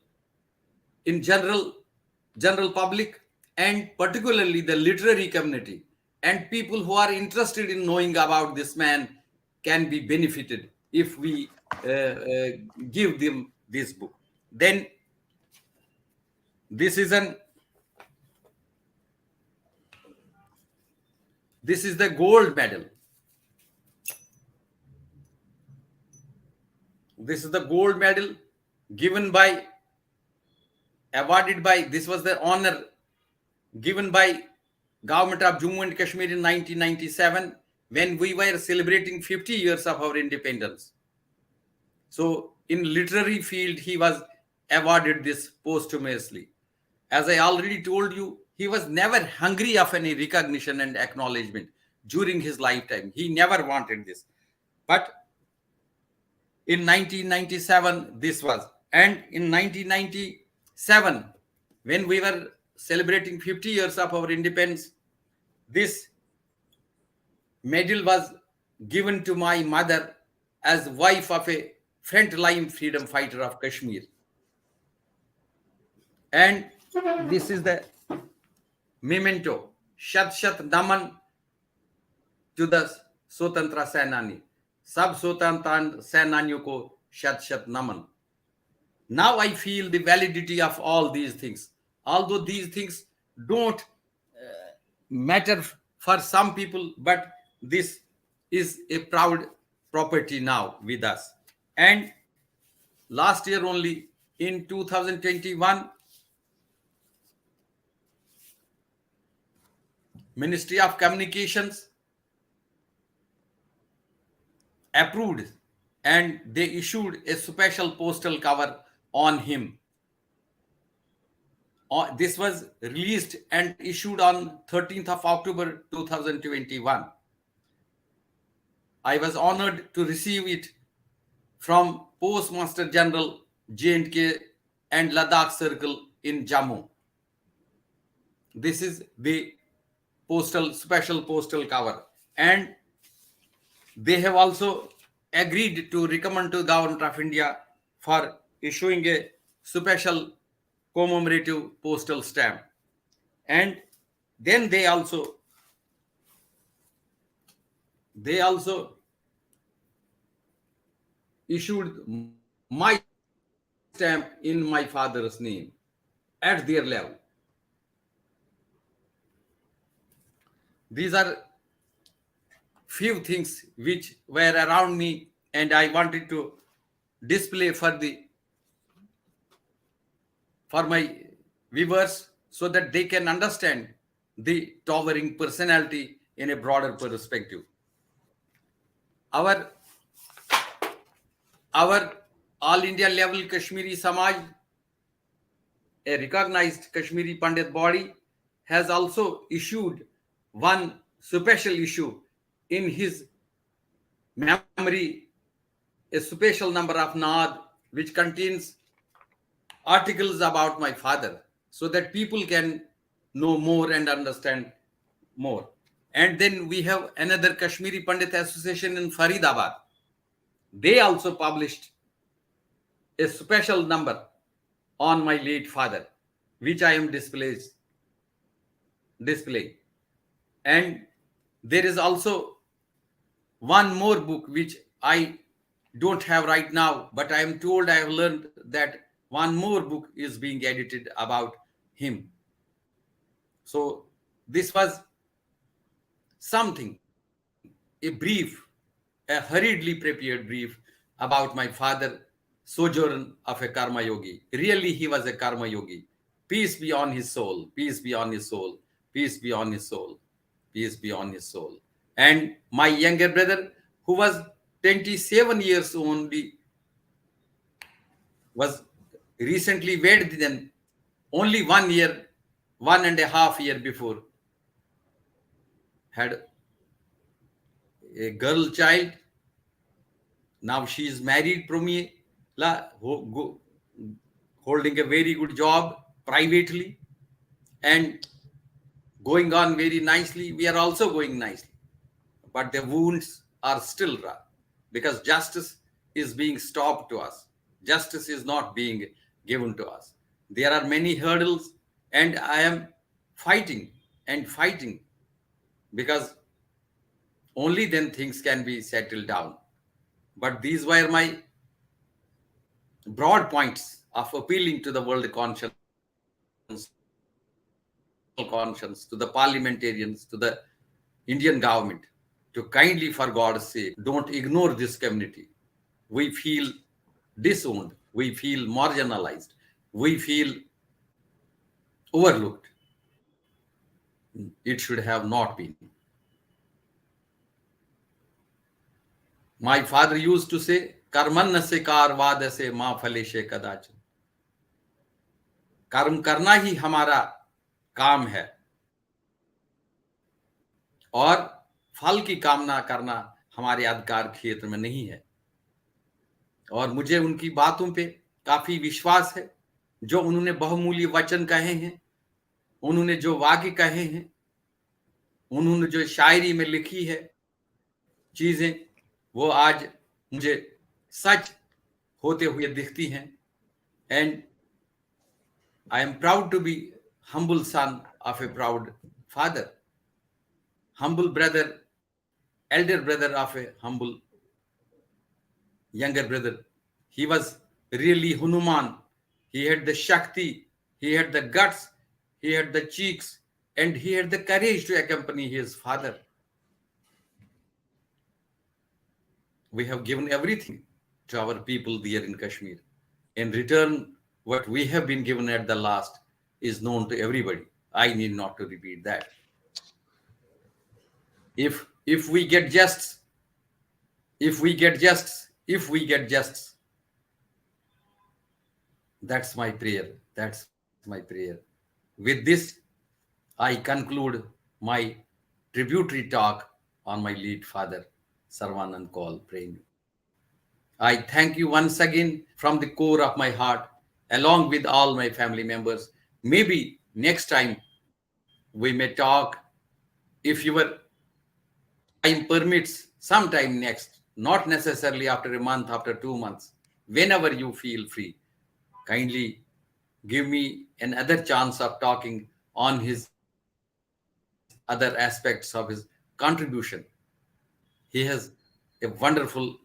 in general public, and particularly the literary community and people who are interested in knowing about this man can be benefited if we give them this book. Then this is the gold medal. This is the gold medal awarded by, this was the honor given by Government of Jammu and Kashmir in 1997 when we were celebrating 50 years of our independence. So in literary field, he was awarded this posthumously. As I already told you, he was never hungry of any recognition and acknowledgement during his lifetime. He never wanted this. But in 1997, this was. And in 1997, when we were celebrating 50 years of our independence, this medal was given to my mother as wife of a frontline freedom fighter of Kashmir. And this is the memento, Shat Shat Naman to the Swatantra Senani. Sab Swatantra Senaniyon ko Shat Shat Naman. Now I feel the validity of all these things. Although these things don't matter for some people, but this is a proud property now with us. And last year only, in 2021, Ministry of Communications approved and they issued a special postal cover on him. This was released and issued on 13th of October 2021. I was honored to receive it from Postmaster General J&K and Ladakh Circle in Jammu. This is the special postal cover, and they have also agreed to recommend to the Government of India for issuing a special commemorative postal stamp. And then they also issued my stamp in my father's name at their level. These are few things which were around me, and I wanted to display for my viewers so that they can understand the towering personality in a broader perspective. Our all India level Kashmiri Samaj, a recognized Kashmiri Pandit body, has also issued one special issue in his memory, a special number of Naad, which contains articles about my father, so that people can know more and understand more. And then we have another Kashmiri Pandit Association in Faridabad. they also published a special number on my late father, which I am displaying. And there is also one more book which I don't have right now, but I am told, I have learned that one more book is being edited about him. So this was something, a brief, a hurriedly prepared brief about my father, Sojourn of a Karma Yogi. Really, he was a Karma Yogi. Peace be on his soul, peace be on his soul, peace be on his soul, peace be on his soul. And my younger brother, who was 27 years only, was recently wed, then only 1 year, 1.5 years before, had a girl child. Now she is married, Premi, holding a very good job privately and going on very nicely. We are also going nicely. But the wounds are still raw because justice is being stopped to us. Justice is not being given to us. There are many hurdles, and I am fighting and fighting because only then things can be settled down. But these were my broad points of appealing to the world conscience, to the national conscience, to the parliamentarians, to the Indian government, to kindly, for God's sake, don't ignore this community. We feel disowned, we feel marginalized, we feel overlooked. It should have not been. My father used to say, कर्मन्न से कारवाद से मां फले से कदाचन. कर्म करना ही हमारा काम है और फल की कामना करना हमारे अधिकार क्षेत्र में नहीं है. और मुझे उनकी बातों पे काफी विश्वास है. जो उन्होंने बहुमूल्य वचन कहे हैं, उन्होंने जो वाक्य कहे हैं, उन्होंने जो शायरी में लिखी है चीजें, वो आज मुझे सच होते हुए दिखती हैं. And I am proud to be humble son of a proud father, humble brother, elder brother of a humble younger brother. He was really Hanuman. He had the Shakti, he had the guts, he had the cheeks, and he had the courage to accompany his father. We have given everything to our people there in Kashmir. In return, what we have been given at the last is known to everybody. I need not to repeat that. If we get justice, if we get justice, that's my prayer. That's my prayer. With this, I conclude my tributary talk on my late father, Sarwanand Kaull Premi. I thank you once again from the core of my heart, along with all my family members. Maybe next time we may talk, if your time permits, sometime next, not necessarily after a month, after 2 months, whenever you feel free. Kindly give me another chance of talking on his other aspects of his contribution. He has a wonderful,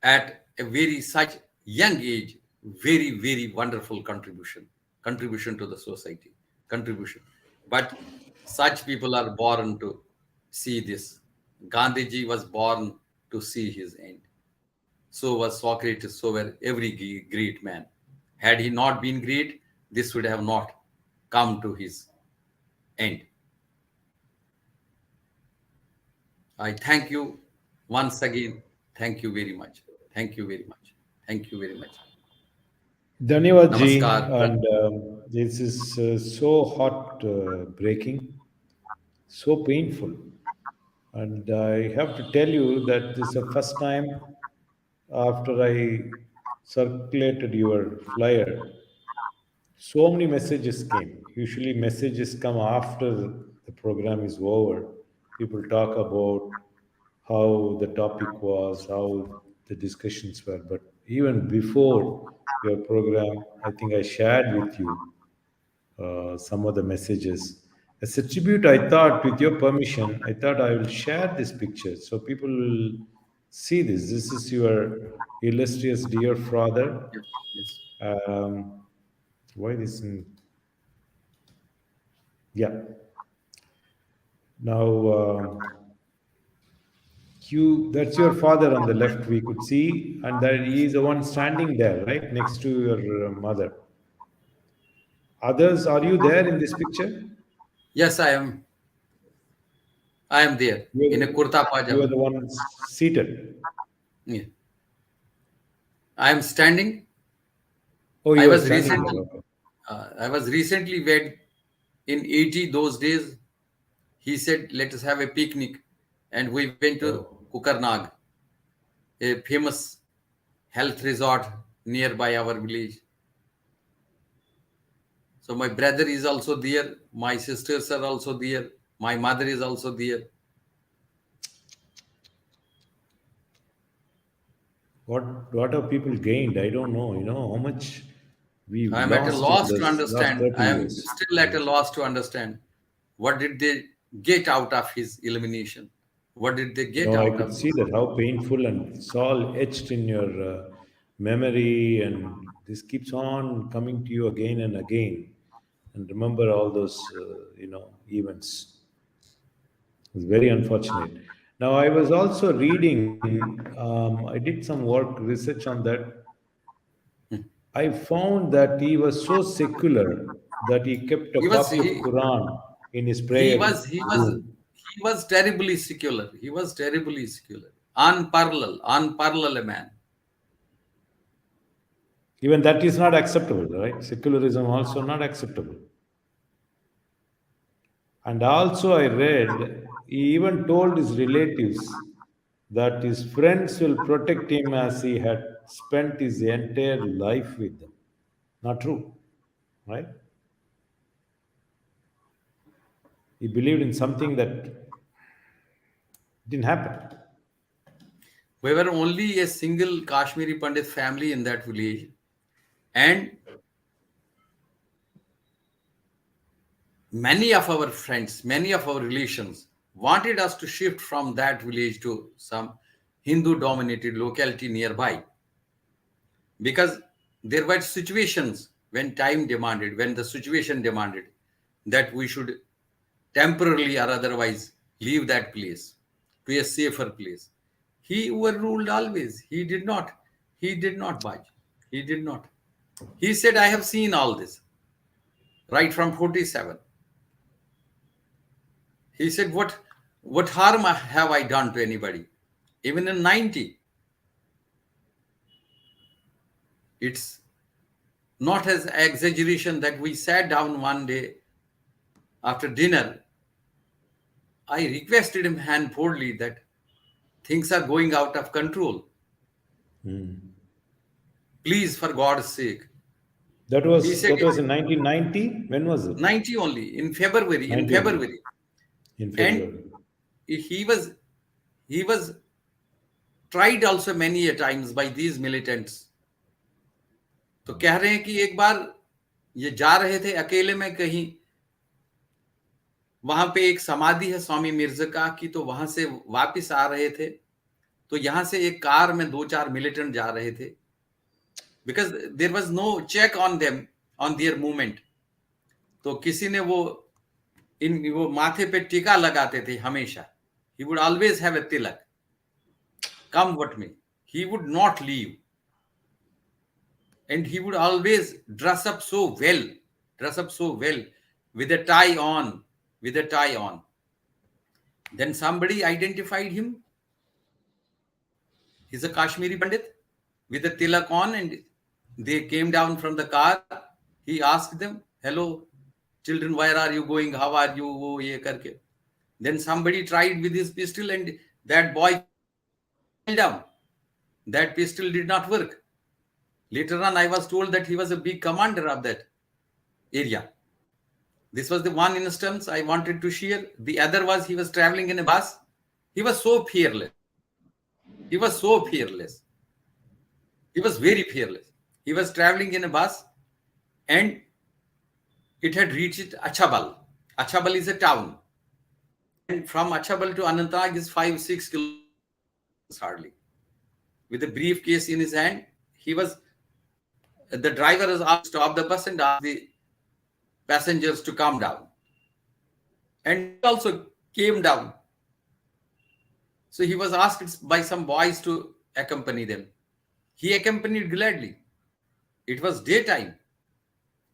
at a very such young age, very wonderful contribution to the society, contribution. But such people are born to see this. Gandhiji was born to see his end. So was Socrates, so were every great man. Had he not been great, this would have not come to his end. I thank you once again. Thank you very much. Thank you very much. Thank you very much. Dhanyawad ji, Namaskar. and this is so hot breaking, so painful. And I have to tell you that this is the first time after I circulated your flyer, so many messages came. Usually, messages come after the program is over. People talk about how the topic was, how the discussions were. But even before your program, I think I shared with you some of the messages. As a tribute, I thought, with your permission, I thought I will share this picture so people will see this. This is your illustrious dear father. Yes. Yes. Um, why this? Yeah. Now, that's your father on the left, we could see, and that he is the one standing there, right, next to your mother. Others, are you there in this picture? Yes, I am. I am there in a kurta You are pajama. the one seated. Yeah. I am standing. Oh, I you are was standing there. recently, Okay. I was recently wed in 80 those days. He said, "Let us have a picnic," and we went to Oh, Kukarnag, a famous health resort nearby our village. So my brother is also there. My sisters are also there. My mother is also there. what have people gained? I don't know. How much we've I am at a lost in loss to this last understand. 30 I am years. still at a loss to understand. What did they get out of his elimination? What did they get I out could of see this? that how painful, and it's all etched in your memory, and this keeps on coming to you again and again. And remember all those, events. It's very unfortunate. Now, I was also reading. I did some work research on that. I found that he was so secular that he kept a He was copy of he Quran in his he prayer was he was room. he was terribly secular. He was terribly secular. Unparalleled man. Even that is not acceptable, right? Secularism also not acceptable. And also, I read he even told his relatives that his friends will protect him as he had spent his entire life with them. Not true, right? He believed in something that didn't happen. We were only a single Kashmiri Pandit family in that village, and many of our friends, many of our relations wanted us to shift from that village to some Hindu dominated locality nearby, because there were situations when time demanded, when the situation demanded that we should temporarily or otherwise leave that place to a safer place. He overruled always. He did not budge. He did not. He said, I have seen all this right from 47. He said, what harm have I done to anybody? Even in 90, it's not as exaggeration that we sat down one day after dinner. I requested him handfully that things are going out of control. Please, for God's sake. That He was said, that was in 1990. When was it? 90 only in February, in 90 only, February. in And February. he was tried also many a times by these militants. तो कह रहे हैं कि एक बार ये जा रहे थे अकेले में कहीं, वहां पे एक समाधि है स्वामी मिर्जा की, तो वहां से वापस आ रहे थे, तो यहां से एक कार में दो चार मिलिटेंट जा रहे थे, because there was no check on them, on their movement. तो किसी ने वो माथे पे टीका लगाते थे हमेशा. He would always have a Tilak, come what may. He would not leave, and he would always dress up so well, with a tie on, with a tie on. Then somebody identified him. He's a Kashmiri Pandit with a tilak on, and they came down from the car. He asked them, hello children, where are you going, how are you, wo ye karke. Then somebody tried with his pistol, and that boy fell down. That pistol did not work. Later on, I was told that he was a big commander of that area. This was the one instance I wanted to share. The other was he was traveling in a bus. He was so fearless. He was so fearless. He was very fearless. He was traveling in a bus and it had reached Achabal. Achabal is a town. And from Achabal to Anantnag is 5-6 kilometers hardly. With a briefcase in his hand, the driver was asked to stop the bus and ask the passengers to calm down. And he also came down. So he was asked by some boys to accompany them. He accompanied gladly. It was daytime.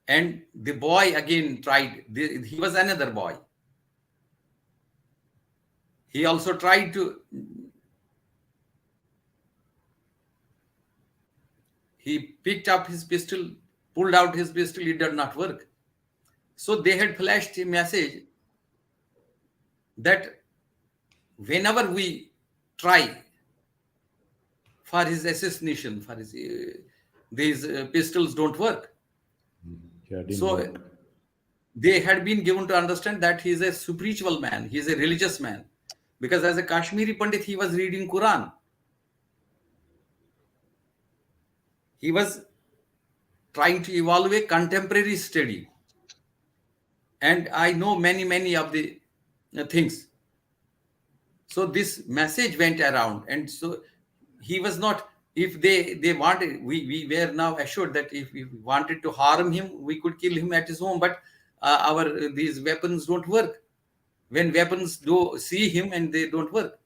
And the boy again tried. He was another boy. He also tried to. He picked up his pistol, pulled out his pistol. It did not work. So they had flashed a message that whenever we try for his assassination, for his these pistols don't work. Yeah, didn't So work. they had been given to understand that he is a spiritual man, he is a religious man, because as a Kashmiri Pandit he was reading Quran. He was trying to evaluate contemporary study, and I know many of the things. So this message went around, and so he was not. If they wanted, we were now assured that if we wanted to harm him, we could kill him at his home. But our these weapons don't work. When weapons do see him and they don't work,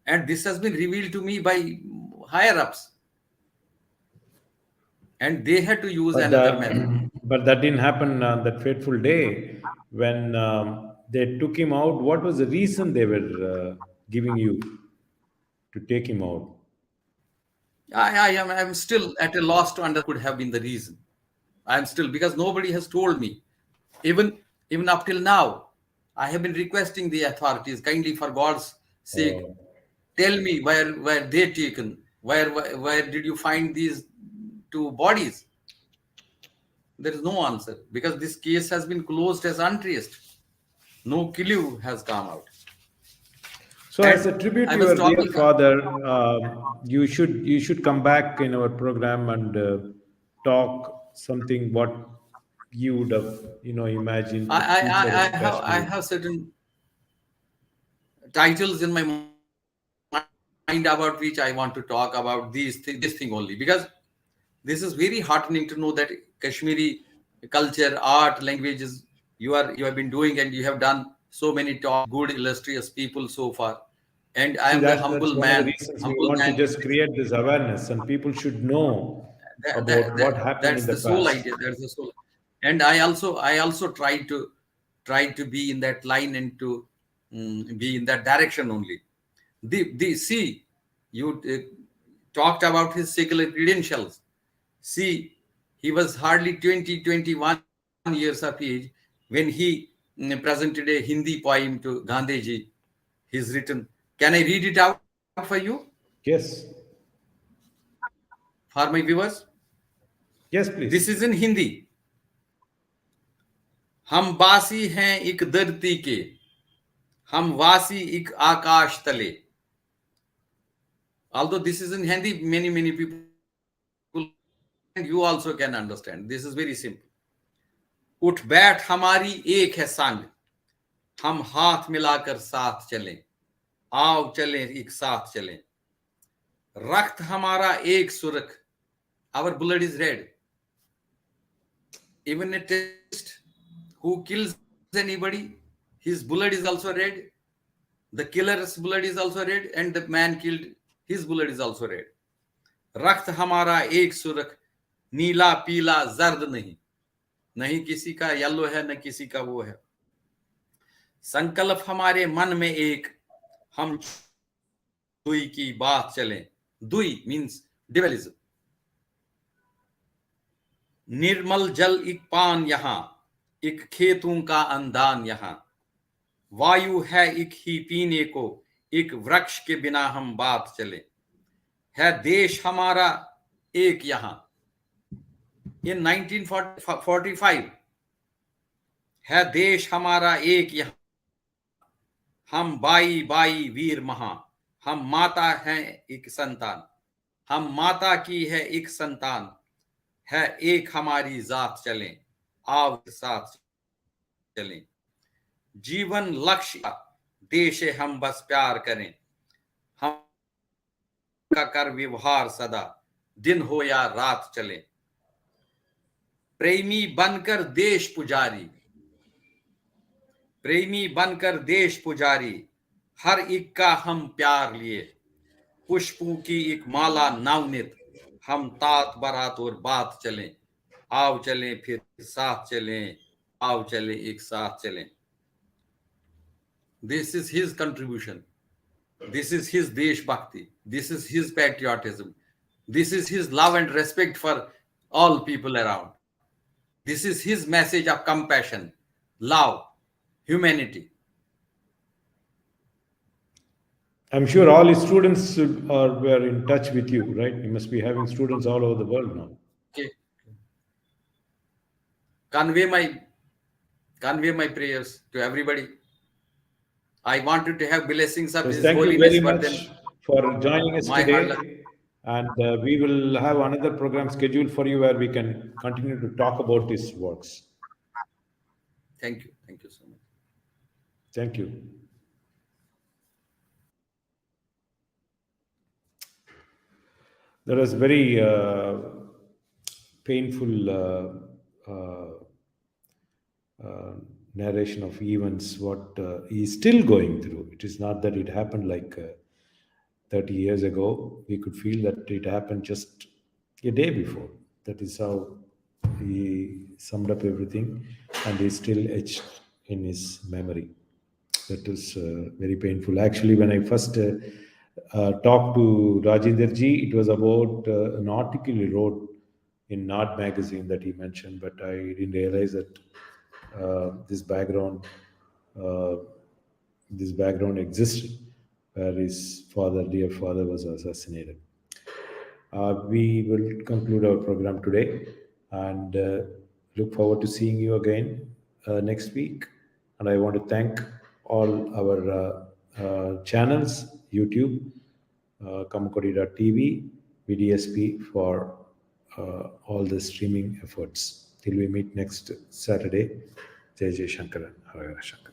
and this has been revealed to me by higher ups, and they had to use But another method. but that didn't happen on that fateful day when they took him out. What was the reason they were giving you to take him out? I'm still at a loss to understand could have been the reason. I'm still, because nobody has told me. Even up till now, I have been requesting the authorities kindly, for God's sake, Oh. tell me where they taken. Where did you find these two bodies? There is no answer, because this case has been closed as untraced. No clue has come out. So, as a And tribute I to was your dear talking. father, you should come back in our program and talk something what you would have imagined the future of I Kashmir. have certain titles in my mind about which I want to talk about this thing only, because this is very heartening to know that Kashmiri culture, art, languages you have been doing, and you have done so many talks with good illustrious people so far. And I See, am the that's humble one of the man. reasons we Humble want to man just create this awareness, and people should know about what happened in that's the the sole past. idea. That's the sole. And I also try to be in that line, and to be in that direction only. The see, you talked about his secular credentials. See, he was hardly 21 years of age when he presented a Hindi poem to Gandhiji. He's written. Can I read it out for you, Yes, for my viewers? yes, This please. is in Hindi. हम बासी हैं एक धरती के, हम वासी एक आकाश तले. Although this is in Hindi, many people understand, and you also can understand. This is very simple. उठ बैठ हमारी एक है संग, हम हाथ मिलाकर साथ चलें, आओ चलें एक साथ चलें. रक्त हमारा एक सुरख, our blood is red. Even a terrorist who kills anybody, his blood is also red. The killer's blood is also red, and the man killed, his blood is also red. रक्त हमारा एक सुरख, नीला पीला जर्द नहीं, नहीं किसी का येलो है, न किसी का वो है. संकल्प हमारे मन में एक, हम दुई की बात चलें. दुई means dualism. निर्मल जल एक पान यहाँ, एक खेतों का अंदान यहाँ. वायु है एक ही पीने को, एक वृक्ष के बिना हम बात चले. है देश हमारा एक यहाँ. In 1945, है देश हमारा एक यहाँ, हम बाई बाई वीर महा, हम माता हैं एक संतान, हम माता की है एक संतान, है एक हमारी जात, चलें आओ एक साथ चलें। जीवन लक्ष्य देश है, हम बस प्यार करें, हम का कर व्यवहार सदा, दिन हो या रात चले। प्रेमी बनकर देश पुजारी, प्रेमी बनकर देश पुजारी, हर एक का हम प्यार लिए, पुष्पों की एक माला नवनीत, हम तात बारात और बात चलें, आओ चलें फिर साथ चलें, आओ चलें एक साथ चलें। This is his contribution. This is his Desh Bhakti. This is his patriotism. This is his love and respect for all people around. This is his message of compassion, love, humanity. I'm sure all his students were in touch with you, right? You must be having students all over the world now. Okay. Convey my prayers to everybody. I wanted to have blessings of So His thank you Holiness, very but much then for joining us my hard luck. today. And we will have another program scheduled for you where we can continue to talk about his works. Thank you. Thank you so much. Thank you. There was very painful narration of events what he is still going through. It is not that it happened like 30 years ago. We could feel that it happened just a day before. That is how he summed up everything, and is still etched in his memory. That is very painful. Actually, when I first talked to Rajinder ji, it was about an article he wrote in Nod magazine that he mentioned, but I didn't realize that this background uh, this background existed, where his father, dear father, was assassinated. We will conclude our program today, and look forward to seeing you again next week. And I want to thank all our channels, YouTube, Kamakodi.tv, VDSP, for all the streaming efforts. Till we meet next Saturday, Jai Jai Shankaran, Hare Hare Shankar.